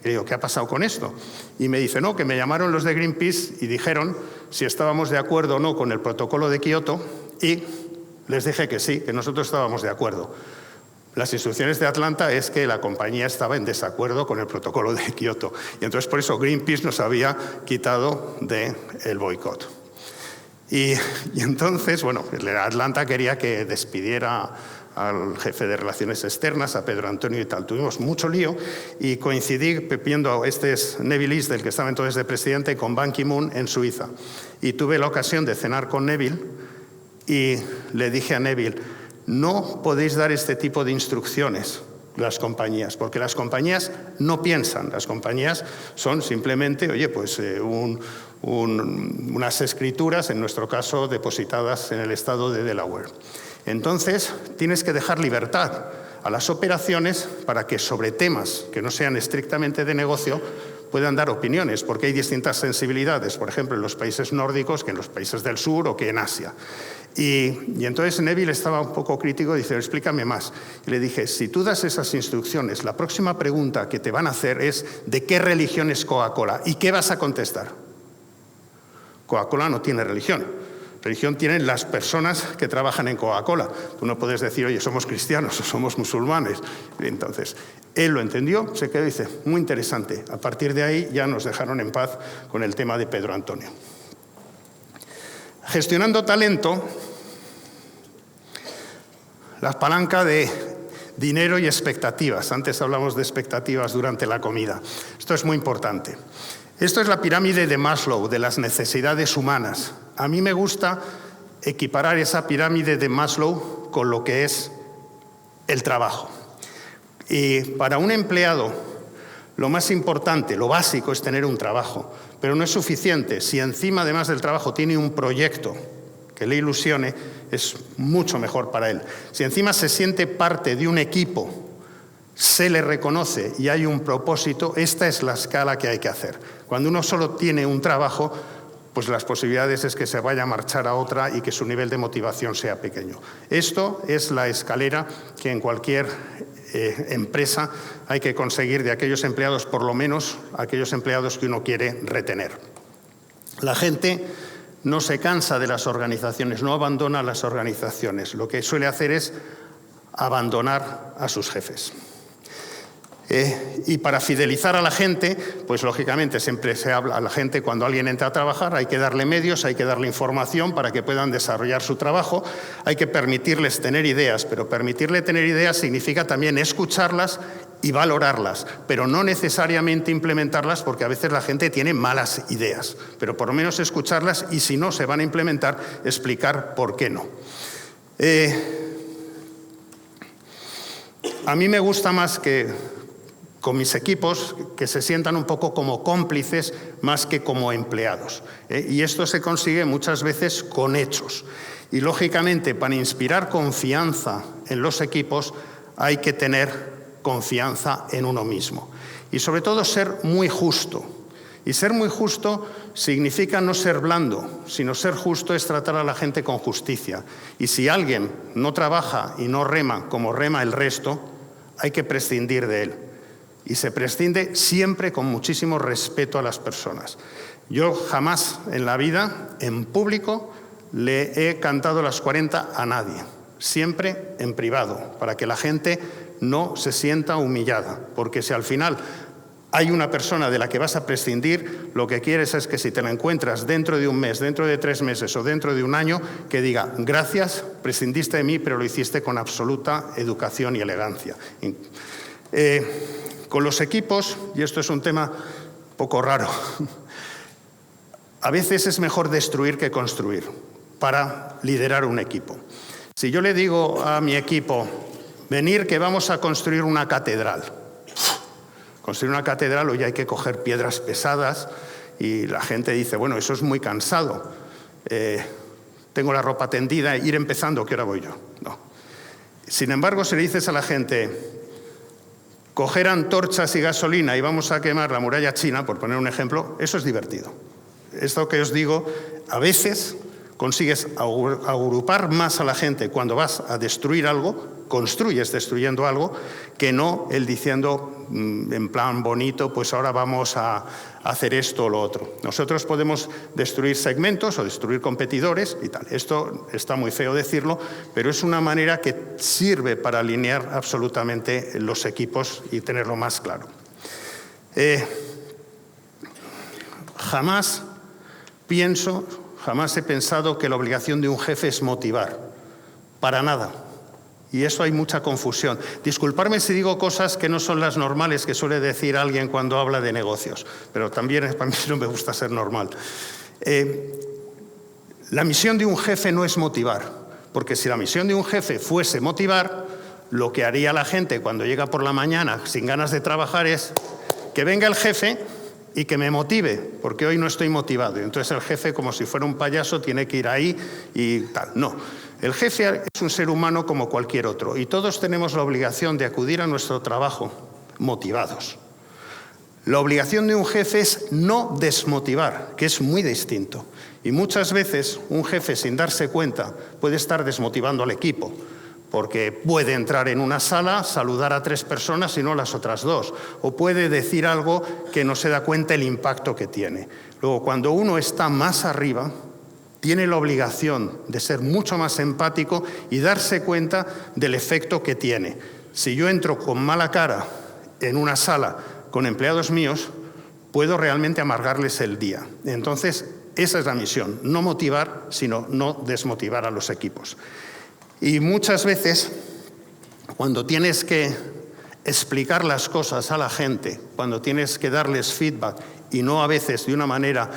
y le digo, ¿qué ha pasado con esto? Y me dice, no, que me llamaron los de Greenpeace y dijeron si estábamos de acuerdo o no con el protocolo de Kioto, y les dije que sí, que nosotros estábamos de acuerdo. Las instrucciones de Atlanta es que la compañía estaba en desacuerdo con el protocolo de Kioto. Y entonces por eso Greenpeace nos había quitado del boicot. Y entonces, bueno, Atlanta quería que despidiera al jefe de Relaciones Externas, a Pedro Antonio y tal. Tuvimos mucho lío y coincidí viendo, este es Neville East, del que estaba entonces de presidente, con Ban Ki-moon en Suiza. Y tuve la ocasión de cenar con Neville y le dije a Neville, no podéis dar este tipo de instrucciones, las compañías, porque las compañías no piensan, las compañías son simplemente, oye, pues unas escrituras, en nuestro caso, depositadas en el estado de Delaware. Entonces, tienes que dejar libertad a las operaciones para que sobre temas que no sean estrictamente de negocio puedan dar opiniones, porque hay distintas sensibilidades, por ejemplo, en los países nórdicos que en los países del sur o que en Asia. Y entonces Neville estaba un poco crítico y dice, explícame más. Y le dije, si tú das esas instrucciones, la próxima pregunta que te van a hacer es ¿de qué religión es Coca-Cola? ¿Y qué vas a contestar? Coca-Cola no tiene religión. Religión tienen las personas que trabajan en Coca-Cola. Tú no puedes decir, oye, somos cristianos o somos musulmanes. Entonces, él lo entendió, se quedó y dice, muy interesante. A partir de ahí ya nos dejaron en paz con el tema de Pedro Antonio. Gestionando talento, la palanca de dinero y expectativas. Antes hablamos de expectativas durante la comida. Esto es muy importante. Esto es la pirámide de Maslow, de las necesidades humanas. A mí me gusta equiparar esa pirámide de Maslow con lo que es el trabajo. Y para un empleado, lo más importante, lo básico es tener un trabajo, pero no es suficiente. Si encima, además del trabajo, tiene un proyecto que le ilusione, es mucho mejor para él. Si encima se siente parte de un equipo, se le reconoce y hay un propósito, esta es la escala que hay que hacer. Cuando uno solo tiene un trabajo, pues las posibilidades es que se vaya a marchar a otra y que su nivel de motivación sea pequeño. Esto es la escalera que en cualquier empresa hay que conseguir de aquellos empleados, por lo menos aquellos empleados que uno quiere retener. La gente no se cansa de las organizaciones, no abandona las organizaciones. Lo que suele hacer es abandonar a sus jefes. Y para fidelizar a la gente, pues lógicamente siempre se habla a la gente cuando alguien entra a trabajar, hay que darle medios, hay que darle información para que puedan desarrollar su trabajo, hay que permitirles tener ideas, pero permitirle tener ideas significa también escucharlas y valorarlas, pero no necesariamente implementarlas porque a veces la gente tiene malas ideas, pero por lo menos escucharlas y si no se van a implementar, explicar por qué no. A mí me gusta más que con mis equipos que se sientan un poco como cómplices más que como empleados. Y esto se consigue muchas veces con hechos. Y lógicamente para inspirar confianza en los equipos hay que tener confianza en uno mismo. Y sobre todo ser muy justo. Y ser muy justo significa no ser blando, sino ser justo es tratar a la gente con justicia. Y si alguien no trabaja y no rema como rema el resto, hay que prescindir de él. Y se prescinde siempre con muchísimo respeto a las personas. Yo jamás en la vida, en público, le he cantado las 40 a nadie. Siempre en privado, para que la gente no se sienta humillada. Porque si al final hay una persona de la que vas a prescindir, lo que quieres es que si te la encuentras dentro de un mes, dentro de 3 meses o dentro de un año, que diga, gracias, prescindiste de mí, pero lo hiciste con absoluta educación y elegancia. Con los equipos, y esto es un tema un poco raro, a veces es mejor destruir que construir para liderar un equipo. Si yo le digo a mi equipo, venir que vamos a construir una catedral. Construir una catedral, hoy hay que coger piedras pesadas y la gente dice, bueno, eso es muy cansado. Tengo la ropa tendida, ir empezando, ¿qué hora voy yo? No. Sin embargo, si le dices a la gente, coger antorchas y gasolina y vamos a quemar la muralla china, por poner un ejemplo, eso es divertido. Esto que os digo, a veces consigues agrupar más a la gente cuando vas a destruir algo, construyes destruyendo algo, que no el diciendo en plan bonito, pues ahora vamos a hacer esto o lo otro. Nosotros podemos destruir segmentos o destruir competidores y tal. Esto está muy feo decirlo, pero es una manera que sirve para alinear absolutamente los equipos y tenerlo más claro. Jamás he pensado que la obligación de un jefe es motivar. Para nada. Y eso hay mucha confusión. Disculparme si digo cosas que no son las normales que suele decir alguien cuando habla de negocios, pero también para mí no me gusta ser normal. La misión de un jefe no es motivar, porque si la misión de un jefe fuese motivar, lo que haría la gente cuando llega por la mañana sin ganas de trabajar es que venga el jefe y que me motive, porque hoy no estoy motivado. Y entonces el jefe, como si fuera un payaso, tiene que ir ahí y tal. No, el jefe es un ser humano como cualquier otro y todos tenemos la obligación de acudir a nuestro trabajo motivados. La obligación de un jefe es no desmotivar, que es muy distinto. Y muchas veces un jefe, sin darse cuenta, puede estar desmotivando al equipo, porque puede entrar en una sala, saludar a 3 personas y no a las otras 2, o puede decir algo que no se da cuenta el impacto que tiene. Luego, cuando uno está más arriba, tiene la obligación de ser mucho más empático y darse cuenta del efecto que tiene. Si yo entro con mala cara en una sala con empleados míos, puedo realmente amargarles el día. Entonces, esa es la misión, no motivar, sino no desmotivar a los equipos. Y muchas veces, cuando tienes que explicar las cosas a la gente, cuando tienes que darles feedback, y no a veces de una manera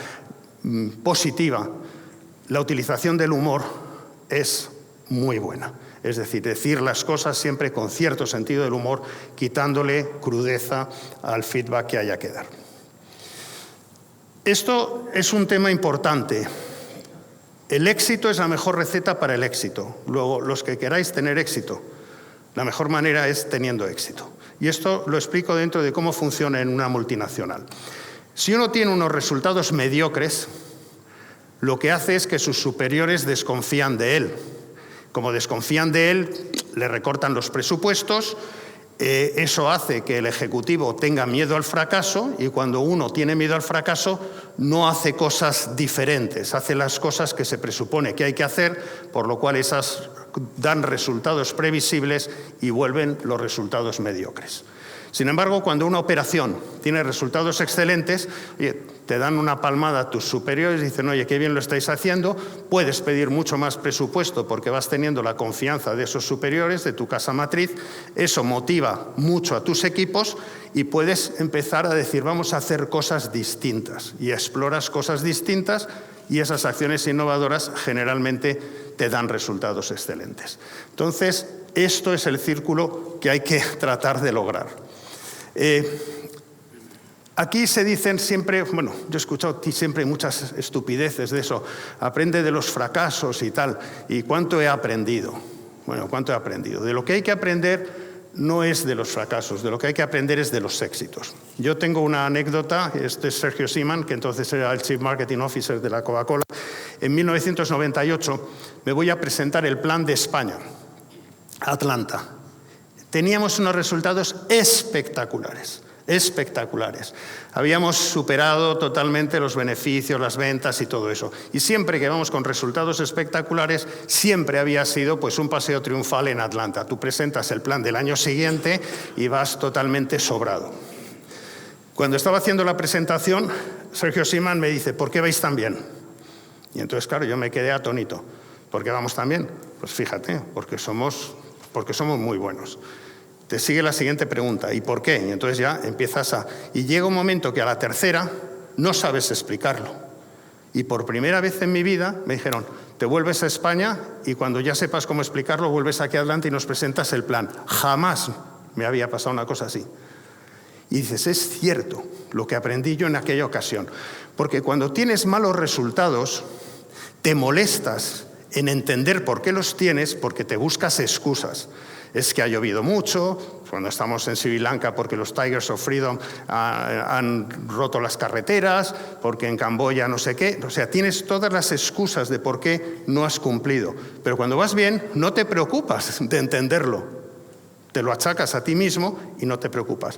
positiva, la utilización del humor es muy buena. Es decir las cosas siempre con cierto sentido del humor, quitándole crudeza al feedback que haya que dar. Esto es un tema importante. El éxito es la mejor receta para el éxito. Luego, los que queráis tener éxito, la mejor manera es teniendo éxito. Y esto lo explico dentro de cómo funciona en una multinacional. Si uno tiene unos resultados mediocres, lo que hace es que sus superiores desconfían de él. Como desconfían de él, le recortan los presupuestos. Eso hace que el ejecutivo tenga miedo al fracaso y cuando uno tiene miedo al fracaso no hace cosas diferentes, hace las cosas que se presupone que hay que hacer, por lo cual esas dan resultados previsibles y vuelven los resultados mediocres. Sin embargo, cuando una operación tiene resultados excelentes, oye, te dan una palmada a tus superiores y dicen, oye, qué bien lo estáis haciendo, puedes pedir mucho más presupuesto porque vas teniendo la confianza de esos superiores, de tu casa matriz, eso motiva mucho a tus equipos y puedes empezar a decir, vamos a hacer cosas distintas y exploras cosas distintas y esas acciones innovadoras generalmente te dan resultados excelentes. Entonces, esto es el círculo que hay que tratar de lograr. Aquí se dicen siempre, bueno, yo he escuchado siempre muchas estupideces de eso, aprende de los fracasos y tal, y ¿cuánto he aprendido? Bueno, ¿cuánto he aprendido? De lo que hay que aprender no es de los fracasos, de lo que hay que aprender es de los éxitos. Yo tengo una anécdota, este es Sergio Siman, que entonces era el Chief Marketing Officer de la Coca-Cola. En 1998 me voy a presentar el plan de España, Atlanta. Teníamos unos resultados espectaculares. Habíamos superado totalmente los beneficios, las ventas y todo eso. Y siempre que vamos con resultados espectaculares, siempre había sido pues, un paseo triunfal en Atlanta. Tú presentas el plan del año siguiente y vas totalmente sobrado. Cuando estaba haciendo la presentación, Sergio Siman me dice, ¿por qué vais tan bien? Y entonces, claro, yo me quedé atónito. ¿Por qué vamos tan bien? Pues fíjate, porque somos muy buenos. Te sigue la siguiente pregunta, ¿y por qué? Y entonces ya empiezas a... Y llega un momento que a la tercera no sabes explicarlo. Y por primera vez en mi vida me dijeron, te vuelves a España y cuando ya sepas cómo explicarlo, vuelves aquí adelante y nos presentas el plan. Jamás me había pasado una cosa así. Y dices, es cierto lo que aprendí yo en aquella ocasión. Porque cuando tienes malos resultados, te molestas en entender por qué los tienes, porque te buscas excusas. Es que ha llovido mucho, cuando estamos en Sri Lanka porque los Tigers of Freedom han roto las carreteras, porque en Camboya no sé qué. O sea, tienes todas las excusas de por qué no has cumplido. Pero cuando vas bien, no te preocupas de entenderlo. Te lo achacas a ti mismo y no te preocupas.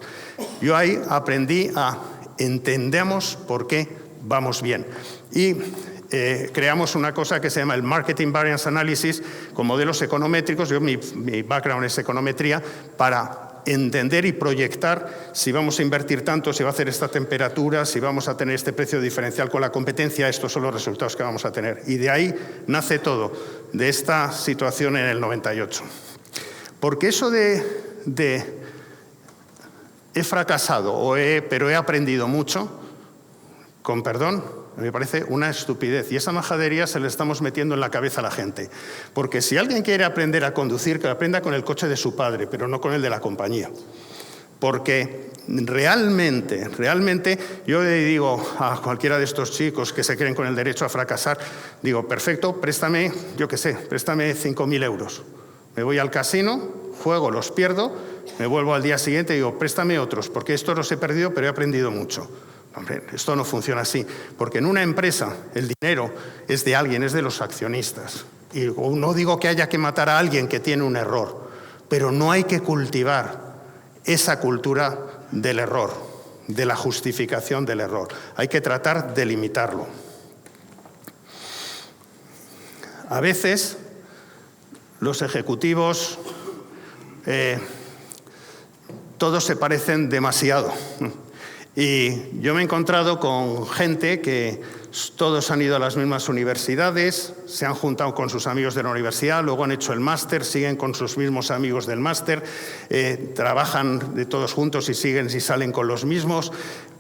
Yo ahí aprendí a entendamos por qué vamos bien. Y creamos una cosa que se llama el Marketing Variance Analysis con modelos econométricos. Mi background es econometría, para entender y proyectar si vamos a invertir tanto, si va a hacer esta temperatura, si vamos a tener este precio diferencial con la competencia. Estos son los resultados que vamos a tener. Y de ahí nace todo, de esta situación en el 98. Porque eso de he fracasado, pero he aprendido mucho, con perdón, Me parece una estupidez. Y esa majadería se le estamos metiendo en la cabeza a la gente. Porque si alguien quiere aprender a conducir, que aprenda con el coche de su padre, pero no con el de la compañía. Porque realmente, yo le digo a cualquiera de estos chicos que se creen con el derecho a fracasar, digo, perfecto, préstame, yo qué sé, préstame 5.000 euros. Me voy al casino, juego, los pierdo, me vuelvo al día siguiente y digo, préstame otros, porque estos los he perdido, pero he aprendido mucho. Hombre, esto no funciona así, porque en una empresa el dinero es de alguien, es de los accionistas. Y no digo que haya que matar a alguien que tiene un error, pero no hay que cultivar esa cultura del error, de la justificación del error. Hay que tratar de limitarlo. A veces los ejecutivos todos se parecen demasiado. Y yo me he encontrado con gente que todos han ido a las mismas universidades, se han juntado con sus amigos de la universidad, luego han hecho el máster, siguen con sus mismos amigos del máster, trabajan de todos juntos y siguen y salen con los mismos,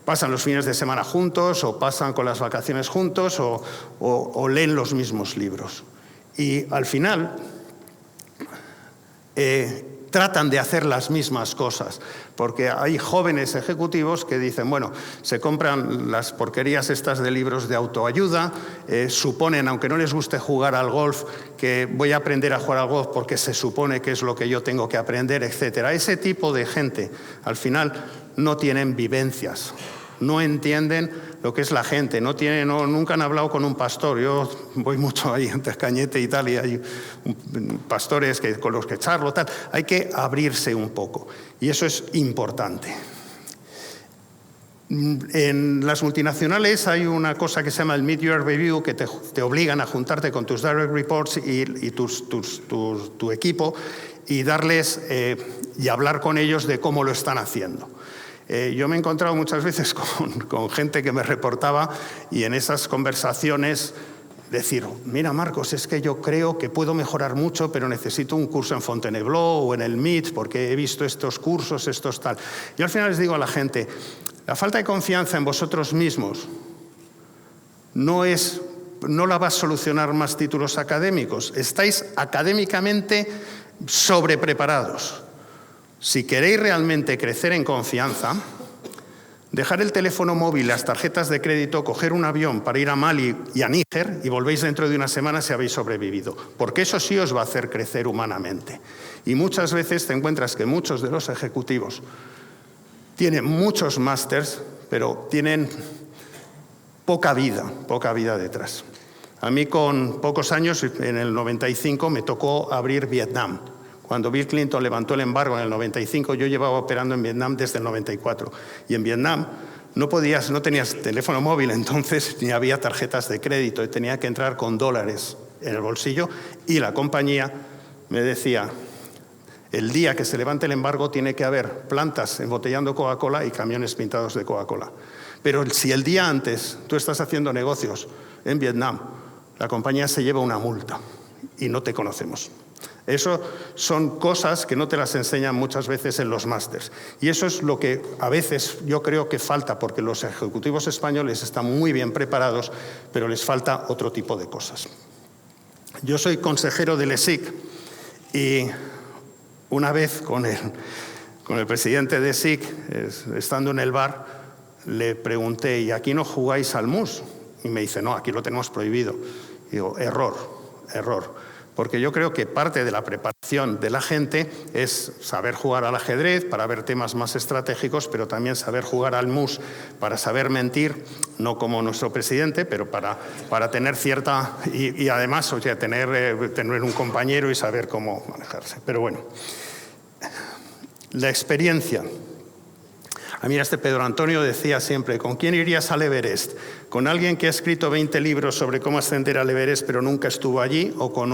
pasan los fines de semana juntos o pasan con las vacaciones juntos o leen los mismos libros. Y al final tratan de hacer las mismas cosas, porque hay jóvenes ejecutivos que dicen, bueno, se compran las porquerías estas de libros de autoayuda, suponen, aunque no les guste jugar al golf, que voy a aprender a jugar al golf porque se supone que es lo que yo tengo que aprender, etc. Ese tipo de gente, al final, no tienen vivencias, no entienden lo que es la gente, nunca han hablado con un pastor. Yo voy mucho ahí en Cañete y tal, y hay pastores con los que charlo, tal. Hay que abrirse un poco, y eso es importante. En las multinacionales hay una cosa que se llama el Mid-Year Review, que te obligan a juntarte con tus direct reports y tu equipo y darles y hablar con ellos de cómo lo están haciendo. Yo me he encontrado muchas veces con gente que me reportaba y en esas conversaciones decir, mira Marcos, es que yo creo que puedo mejorar mucho, pero necesito un curso en Fontainebleau o en el MIT porque he visto estos cursos, estos tal. Yo al final les digo a la gente, la falta de confianza en vosotros mismos no la va a solucionar más títulos académicos. Estáis académicamente sobrepreparados. Si queréis realmente crecer en confianza, dejar el teléfono móvil, las tarjetas de crédito, coger un avión para ir a Mali y a Níger y volvéis dentro de una semana si habéis sobrevivido, porque eso sí os va a hacer crecer humanamente. Y muchas veces te encuentras que muchos de los ejecutivos tienen muchos másters, pero tienen poca vida detrás. A mí con pocos años, en el 95, me tocó abrir Vietnam. Cuando Bill Clinton levantó el embargo en el 95, yo llevaba operando en Vietnam desde el 94. Y en Vietnam no tenías teléfono móvil entonces, ni había tarjetas de crédito. Y tenía que entrar con dólares en el bolsillo. Y la compañía me decía, el día que se levante el embargo tiene que haber plantas embotellando Coca-Cola y camiones pintados de Coca-Cola. Pero si el día antes tú estás haciendo negocios en Vietnam, la compañía se lleva una multa y no te conocemos. Eso son cosas que no te las enseñan muchas veces en los másters. Y eso es lo que a veces yo creo que falta, porque los ejecutivos españoles están muy bien preparados, pero les falta otro tipo de cosas. Yo soy consejero del ESIC y una vez con el presidente de ESIC, estando en el bar, le pregunté, ¿y aquí no jugáis al mus? Y me dice, no, aquí lo tenemos prohibido. Y digo, error. Porque yo creo que parte de la preparación de la gente es saber jugar al ajedrez para ver temas más estratégicos, pero también saber jugar al mus para saber mentir, no como nuestro presidente, pero para tener cierta... Y además, o sea, tener un compañero y saber cómo manejarse. Pero bueno, la experiencia. A mí Pedro Antonio decía siempre, ¿con quién irías al Everest? ¿Con alguien que ha escrito 20 libros sobre cómo ascender al Everest pero nunca estuvo allí o con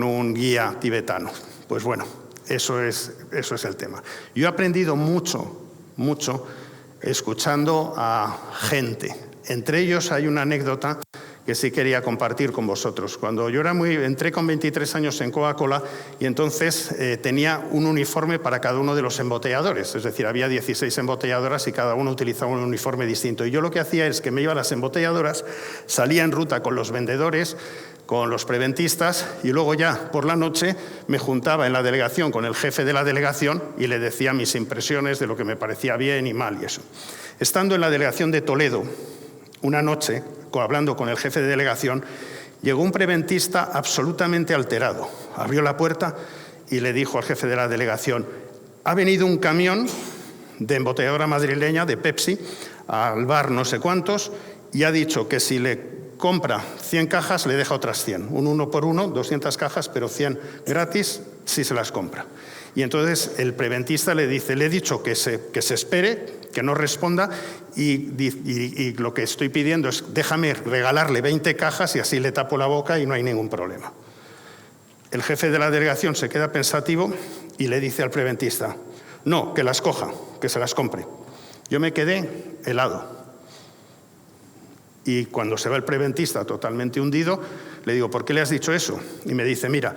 un guía tibetano? Pues bueno, eso es el tema. Yo he aprendido mucho escuchando a gente. Entre ellos hay una anécdota que sí quería compartir con vosotros. Cuando yo entré con 23 años en Coca-Cola y entonces tenía un uniforme para cada uno de los embotelladores, es decir, había 16 embotelladoras y cada uno utilizaba un uniforme distinto. Y yo lo que hacía es que me iba a las embotelladoras, salía en ruta con los vendedores, con los preventistas y luego ya por la noche me juntaba en la delegación con el jefe de la delegación y le decía mis impresiones de lo que me parecía bien y mal y eso. Estando en la delegación de Toledo, una noche, hablando con el jefe de delegación, llegó un preventista absolutamente alterado. Abrió la puerta y le dijo al jefe de la delegación: ha venido un camión de embotelladora madrileña, de Pepsi, al bar no sé cuántos, y ha dicho que si le compra 100 cajas, le deja otras 100. Un 1 por 1, 200 cajas, pero 100 gratis si se las compra. Y entonces el preventista le dice: le he dicho que se espere, que no responda, y lo que estoy pidiendo es déjame regalarle 20 cajas y así le tapo la boca y no hay ningún problema. El jefe de la delegación se queda pensativo y le dice al preventista: no, que las coja, que se las compre. Yo me quedé helado. Y cuando se va el preventista totalmente hundido, le digo: ¿por qué le has dicho eso? Y me dice: mira,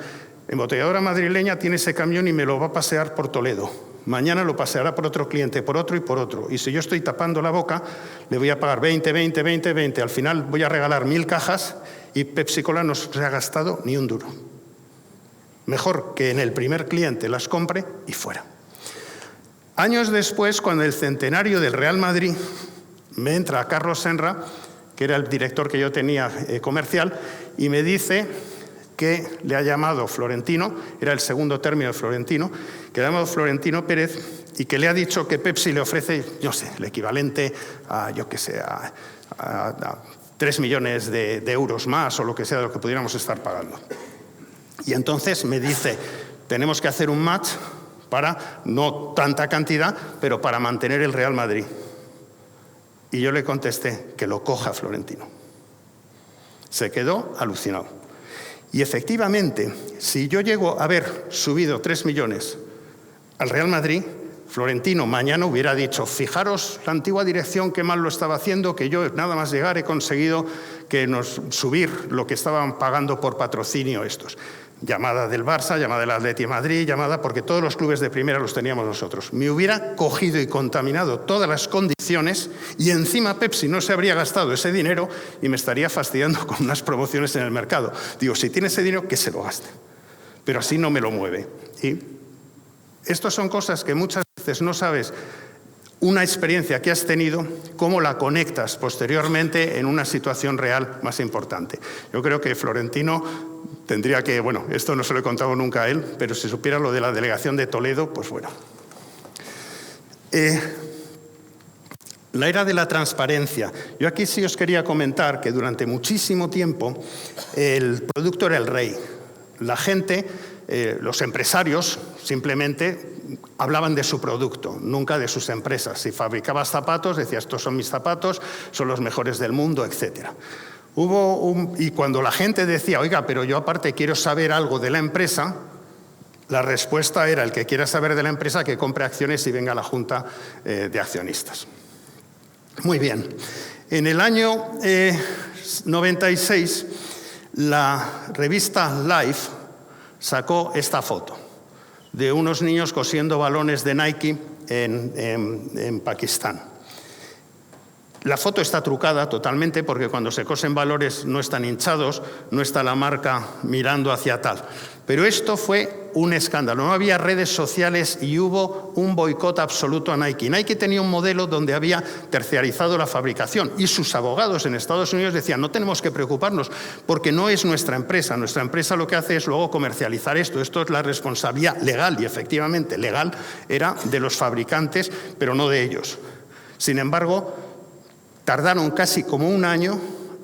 embotelladora madrileña tiene ese camión y me lo va a pasear por Toledo. Mañana lo paseará por otro cliente, por otro y por otro. Y si yo estoy tapando la boca, le voy a pagar 20, 20, 20, 20. Al final voy a regalar 1000 cajas y Pepsi Cola no se ha gastado ni un duro. Mejor que en el primer cliente las compre y fuera. Años después, cuando el centenario del Real Madrid, me entra Carlos Senra, que era el director que yo tenía comercial, y me dice que le ha llamado Florentino, era el segundo término de Florentino, que le ha llamado Florentino Pérez y que le ha dicho que Pepsi le ofrece, no sé, el equivalente a, yo qué sé, a 3 millones de euros más o lo que sea de lo que pudiéramos estar pagando. Y entonces me dice: tenemos que hacer un match para, no tanta cantidad, pero para mantener el Real Madrid. Y yo le contesté: que lo coja Florentino. Se quedó alucinado. Y efectivamente, si yo llego a haber subido 3 millones al Real Madrid, Florentino mañana hubiera dicho: fijaros la antigua dirección qué mal lo estaba haciendo, que yo nada más llegar he conseguido que nos subir lo que estaban pagando por patrocinio estos. Llamada del Barça, llamada del Atleti de Madrid, llamada porque todos los clubes de primera los teníamos nosotros. Me hubiera cogido y contaminado todas las condiciones y encima Pepsi no se habría gastado ese dinero y me estaría fastidiando con unas promociones en el mercado. Digo, si tiene ese dinero, que se lo gaste. Pero así no me lo mueve. Y estas son cosas que muchas veces no sabes, una experiencia que has tenido, cómo la conectas posteriormente en una situación real más importante. Yo creo que Florentino tendría que, bueno, esto no se lo he contado nunca a él, pero si supiera lo de la delegación de Toledo, pues bueno. La era de la transparencia. Yo aquí sí os quería comentar que durante muchísimo tiempo el producto era el rey. La gente, los empresarios, simplemente hablaban de su producto, nunca de sus empresas. Si fabricabas zapatos, decías: estos son mis zapatos, son los mejores del mundo, etcétera. Y cuando la gente decía: oiga, pero yo aparte quiero saber algo de la empresa, la respuesta era: el que quiera saber de la empresa, que compre acciones y venga a la junta de accionistas. Muy bien. En el año 96, la revista Life sacó esta foto de unos niños cosiendo balones de Nike en Pakistán. La foto está trucada totalmente porque cuando se cosen balones no están hinchados, no está la marca mirando hacia tal. Pero esto fue un escándalo. No había redes sociales y hubo un boicot absoluto a Nike. Nike tenía un modelo donde había terciarizado la fabricación y sus abogados en Estados Unidos decían: no tenemos que preocuparnos porque no es nuestra empresa. Nuestra empresa lo que hace es luego comercializar esto. Esto es la responsabilidad legal y efectivamente legal era de los fabricantes, pero no de ellos. Sin embargo, tardaron casi como un año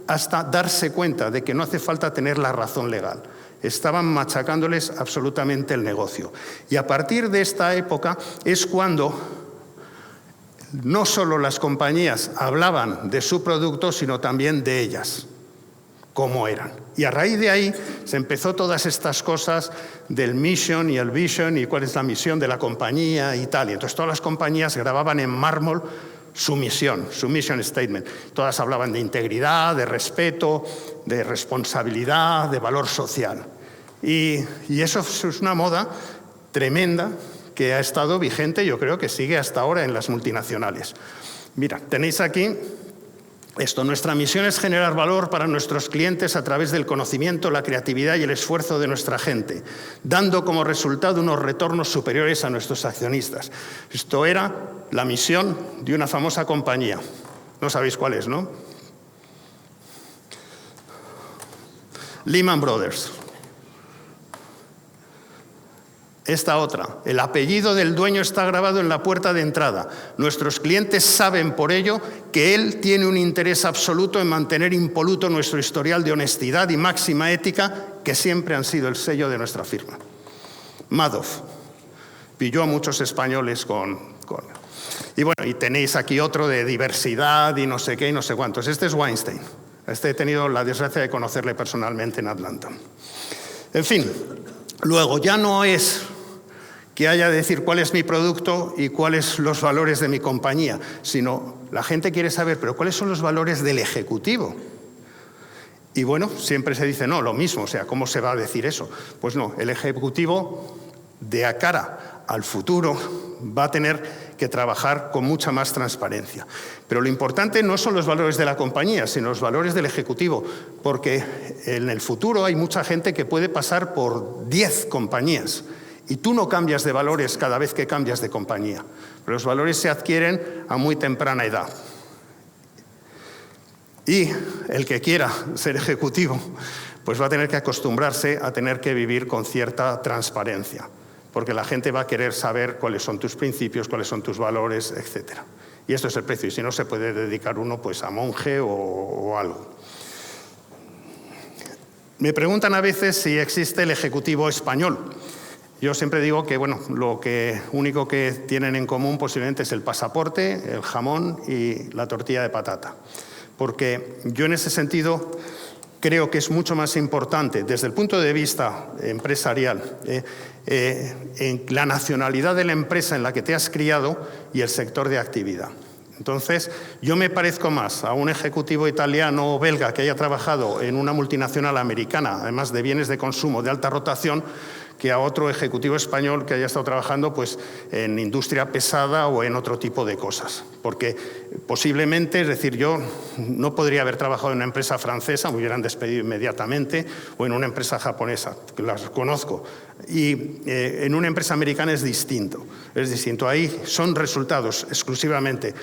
hasta darse cuenta de que no hace falta tener la razón legal. Estaban machacándoles absolutamente el negocio. Y a partir de esta época es cuando no solo las compañías hablaban de su producto, sino también de ellas, cómo eran. Y a raíz de ahí se empezó todas estas cosas del mission y el vision y cuál es la misión de la compañía y tal. Y entonces todas las compañías grababan en mármol su misión, su mission statement. Todas hablaban de integridad, de respeto, de responsabilidad, de valor social. Y eso es una moda tremenda que ha estado vigente, yo creo que sigue hasta ahora en las multinacionales. Mira, tenéis aquí esto. Nuestra misión es generar valor para nuestros clientes a través del conocimiento, la creatividad y el esfuerzo de nuestra gente, dando como resultado unos retornos superiores a nuestros accionistas. Esto era la misión de una famosa compañía. No sabéis cuál es, ¿no? Lehman Brothers. Esta otra, el apellido del dueño está grabado en la puerta de entrada. Nuestros clientes saben por ello que él tiene un interés absoluto en mantener impoluto nuestro historial de honestidad y máxima ética, que siempre han sido el sello de nuestra firma. Madoff pilló a muchos españoles con... Y bueno, y tenéis aquí otro de diversidad y no sé qué y no sé cuántos. Este es Weinstein. Este he tenido la desgracia de conocerle personalmente en Atlanta. En fin, luego ya no es que haya de decir cuál es mi producto y cuáles son los valores de mi compañía, sino la gente quiere saber, pero ¿cuáles son los valores del ejecutivo? Y bueno, siempre se dice, no, lo mismo, o sea, ¿cómo se va a decir eso? Pues no, el ejecutivo de a cara al futuro va a tener que trabajar con mucha más transparencia. Pero lo importante no son los valores de la compañía, sino los valores del ejecutivo, porque en el futuro hay mucha gente que puede pasar por 10 compañías y tú no cambias de valores cada vez que cambias de compañía. Pero los valores se adquieren a muy temprana edad. Y el que quiera ser ejecutivo, pues va a tener que acostumbrarse a tener que vivir con cierta transparencia, porque la gente va a querer saber cuáles son tus principios, cuáles son tus valores, etc. Y esto es el precio, y si no se puede dedicar uno pues a monje o algo. Me preguntan a veces si existe el ejecutivo español. Yo siempre digo que bueno, lo único que tienen en común posiblemente es el pasaporte, el jamón y la tortilla de patata. Porque yo en ese sentido creo que es mucho más importante, desde el punto de vista empresarial, en la nacionalidad de la empresa en la que te has criado y el sector de actividad. Entonces, yo me parezco más a un ejecutivo italiano o belga que haya trabajado en una multinacional americana, además de bienes de consumo de alta rotación, que a otro ejecutivo español que haya estado trabajando pues, en industria pesada o en otro tipo de cosas. Porque posiblemente, es decir, yo no podría haber trabajado en una empresa francesa, me hubieran despedido inmediatamente, o en una empresa japonesa, que las conozco. Y en una empresa americana es distinto. Ahí son resultados exclusivamente.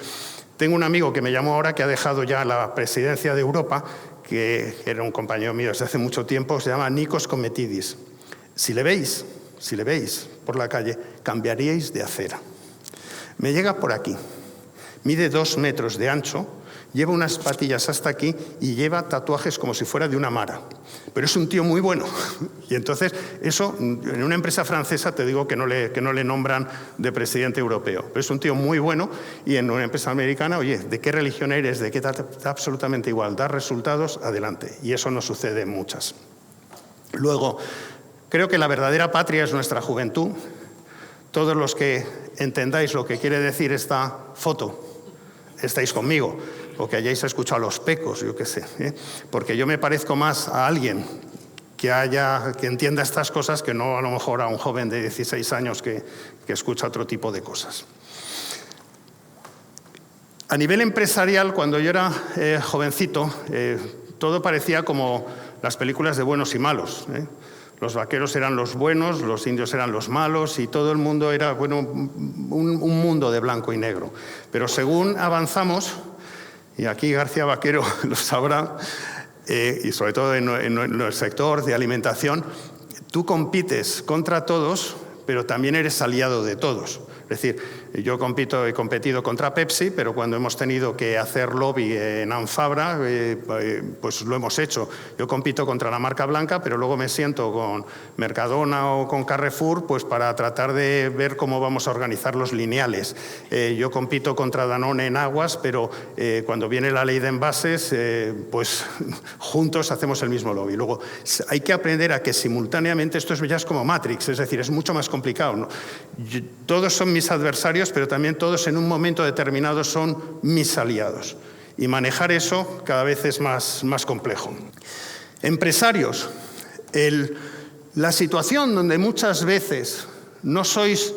Tengo un amigo que me llamó ahora que ha dejado ya la presidencia de Europa, que era un compañero mío desde hace mucho tiempo, se llama Nikos Kometidis. Si le veis por la calle, cambiaríais de acera. Me llega por aquí, mide 2 metros de ancho, lleva unas patillas hasta aquí y lleva tatuajes como si fuera de una mara. Pero es un tío muy bueno. Y entonces, eso, en una empresa francesa te digo que no le nombran de presidente europeo. Pero es un tío muy bueno y en una empresa americana, oye, ¿de qué religión eres? ¿De qué? Da absolutamente igual. Da resultados, adelante. Y eso no sucede en muchas. Luego, creo que la verdadera patria es nuestra juventud. Todos los que entendáis lo que quiere decir esta foto, estáis conmigo, o que hayáis escuchado los pecos, yo qué sé, porque yo me parezco más a alguien que entienda estas cosas que no a lo mejor a un joven de 16 años que escucha otro tipo de cosas. A nivel empresarial, cuando yo era jovencito, todo parecía como las películas de buenos y malos, Los vaqueros eran los buenos, los indios eran los malos y todo el mundo era, bueno, un mundo de blanco y negro. Pero según avanzamos, y aquí García Vaquero lo sabrá, y sobre todo en el sector de alimentación, tú compites contra todos, pero también eres aliado de todos. Es decir, yo he competido contra Pepsi, pero cuando hemos tenido que hacer lobby en Anfabra, pues lo hemos hecho. Yo compito contra la marca blanca, pero luego me siento con Mercadona o con Carrefour pues para tratar de ver cómo vamos a organizar los lineales. Yo compito contra Danone en aguas, pero cuando viene la ley de envases, pues juntos hacemos el mismo lobby. Luego, hay que aprender a que simultáneamente esto ya es como Matrix, es decir, es mucho más complicado, ¿no? Todos son mis adversarios, adversarios, pero también todos en un momento determinado son mis aliados. Y manejar eso cada vez es más complejo. Empresarios, la situación donde muchas veces no sois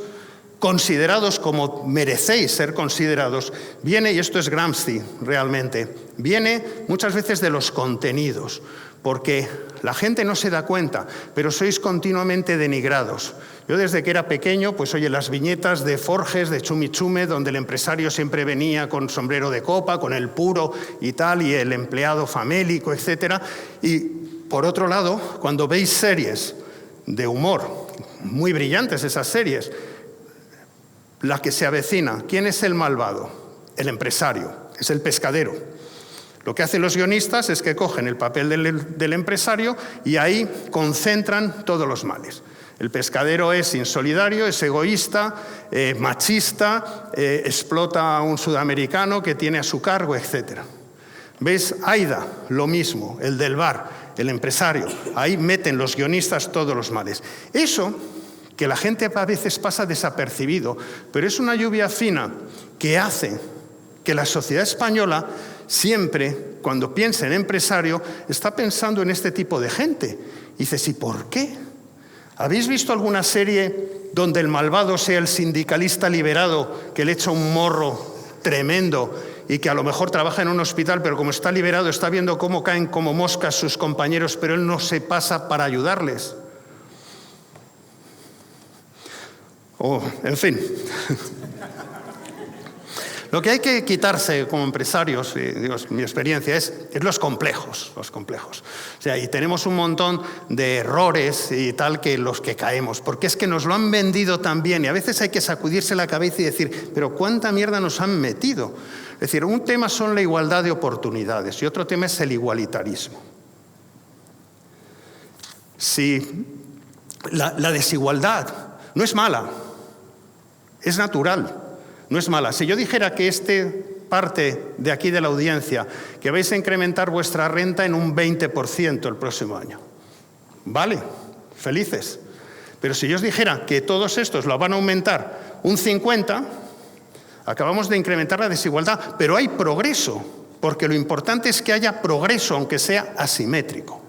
considerados como merecéis ser considerados, viene, y esto es Gramsci realmente, viene muchas veces de los contenidos, porque la gente no se da cuenta, pero sois continuamente denigrados. Yo desde que era pequeño, pues oye, las viñetas de Forges, de Chumichume, donde el empresario siempre venía con sombrero de copa, con el puro y tal, y el empleado famélico, etc. Y por otro lado, cuando veis series de humor, muy brillantes esas series, la que se avecina, ¿quién es el malvado? El empresario, es el pescadero. Lo que hacen los guionistas es que cogen el papel del empresario y ahí concentran todos los males. El pescadero es insolidario, es egoísta, machista, explota a un sudamericano que tiene a su cargo, etc. ¿Veis? Aida, lo mismo, el del bar, el empresario. Ahí meten los guionistas todos los males. Eso, que la gente a veces pasa desapercibido, pero es una lluvia fina que hace que la sociedad española siempre, cuando piensa en empresario, está pensando en este tipo de gente. Y dices, ¿y por qué? ¿Habéis visto alguna serie donde el malvado sea el sindicalista liberado que le echa un morro tremendo y que a lo mejor trabaja en un hospital, pero como está liberado está viendo cómo caen como moscas sus compañeros, pero él no se pasa para ayudarles? En fin. Lo que hay que quitarse como empresarios, digo, mi experiencia, es los complejos. O sea, y tenemos un montón de errores y tal que los que caemos, porque es que nos lo han vendido tan bien y a veces hay que sacudirse la cabeza y decir, pero ¿cuánta mierda nos han metido? Es decir, un tema son la igualdad de oportunidades y otro tema es el igualitarismo. Si la desigualdad no es mala, es natural. No es mala. Si yo dijera que parte de aquí de la audiencia, que vais a incrementar vuestra renta en un 20% el próximo año, vale, felices. Pero si yo os dijera que todos estos lo van a aumentar un 50%, acabamos de incrementar la desigualdad, pero hay progreso, porque lo importante es que haya progreso, aunque sea asimétrico.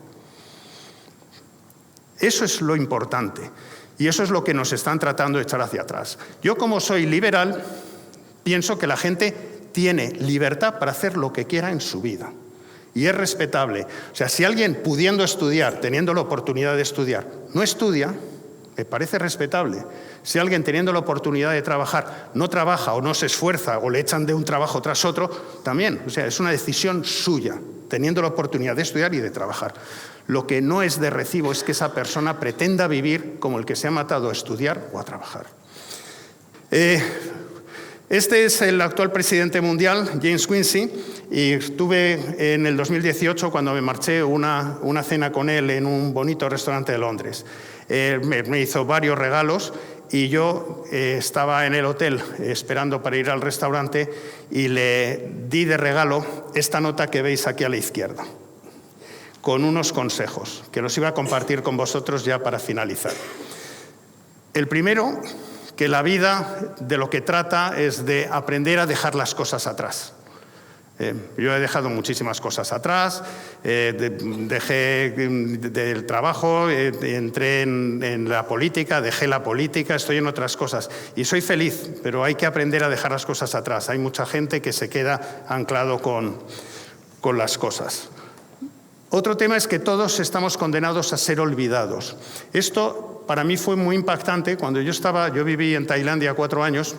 Eso es lo importante. Y eso es lo que nos están tratando de echar hacia atrás. Yo, como soy liberal, pienso que la gente tiene libertad para hacer lo que quiera en su vida. Y es respetable. O sea, si alguien pudiendo estudiar, teniendo la oportunidad de estudiar, no estudia, me parece respetable. Si alguien teniendo la oportunidad de trabajar no trabaja o no se esfuerza o le echan de un trabajo tras otro, también. O sea, es una decisión suya, teniendo la oportunidad de estudiar y de trabajar. Lo que no es de recibo es que esa persona pretenda vivir como el que se ha matado a estudiar o a trabajar. Este es el actual presidente mundial, James Quincy, y estuve en el 2018 cuando me marché una cena con él en un bonito restaurante de Londres. Me hizo varios regalos y yo estaba en el hotel esperando para ir al restaurante y le di de regalo esta nota que veis aquí a la izquierda, con unos consejos que los iba a compartir con vosotros ya para finalizar. El primero, que la vida de lo que trata es de aprender a dejar las cosas atrás. Yo he dejado muchísimas cosas atrás, dejé del trabajo, entré en la política, dejé la política, estoy en otras cosas y soy feliz, pero hay que aprender a dejar las cosas atrás. Hay mucha gente que se queda anclado con las cosas. Otro tema es que todos estamos condenados a ser olvidados. Esto para mí fue muy impactante. Cuando yo viví en Tailandia 4 años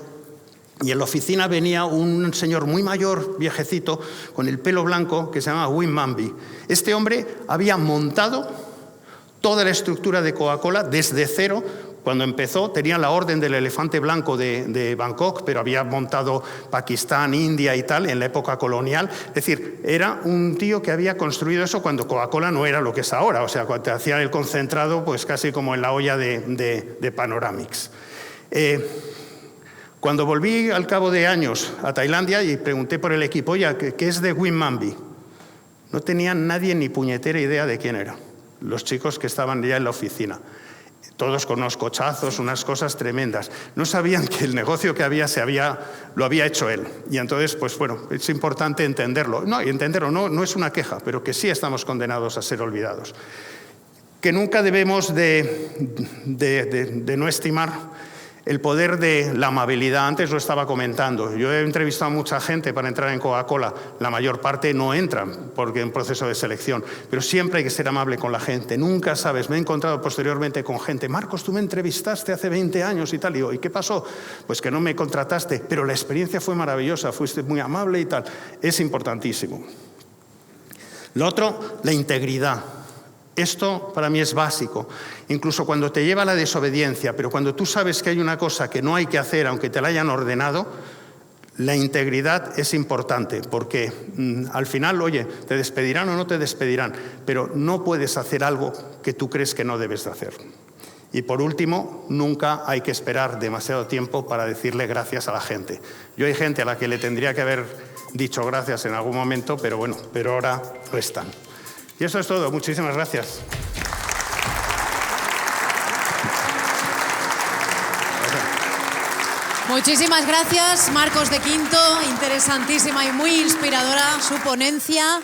y en la oficina venía un señor muy mayor, viejecito, con el pelo blanco, que se llama Wim Mambi. Este hombre había montado toda la estructura de Coca-Cola desde cero. Cuando empezó tenía la orden del elefante blanco de Bangkok, pero había montado Pakistán, India y tal en la época colonial. Es decir, era un tío que había construido eso cuando Coca-Cola no era lo que es ahora. O sea, cuando te hacían el concentrado, pues casi como en la olla de Panoramix. Cuando volví al cabo de años a Tailandia y pregunté por el equipo, oye, ¿qué es de Wim Mambi? No tenía nadie ni puñetera idea de quién era, los chicos que estaban ya en la oficina. todos con unos cochazos, unas cosas tremendas. No sabían que el negocio que había lo había hecho él. Y entonces, pues bueno, es importante entenderlo. No, y entenderlo no es una queja, pero que sí estamos condenados a ser olvidados. Que nunca debemos de no estimar el poder de la amabilidad. Antes lo estaba comentando. Yo he entrevistado a mucha gente para entrar en Coca-Cola. La mayor parte no entran porque en proceso de selección. Pero siempre hay que ser amable con la gente. Nunca sabes. Me he encontrado posteriormente con gente. Marcos, tú me entrevistaste hace 20 años y tal. Y digo, ¿y qué pasó? Pues que no me contrataste. Pero la experiencia fue maravillosa. Fuiste muy amable y tal. Es importantísimo. Lo otro, la integridad. Esto para mí es básico, incluso cuando te lleva a la desobediencia, pero cuando tú sabes que hay una cosa que no hay que hacer, aunque te la hayan ordenado, la integridad es importante, porque al final, oye, te despedirán o no te despedirán, pero no puedes hacer algo que tú crees que no debes de hacer. Y por último, nunca hay que esperar demasiado tiempo para decirle gracias a la gente. Yo hay gente a la que le tendría que haber dicho gracias en algún momento, pero bueno, pero ahora no están. Y eso es todo. Muchísimas gracias. Muchísimas gracias, Marcos de Quinto. Interesantísima y muy inspiradora su ponencia.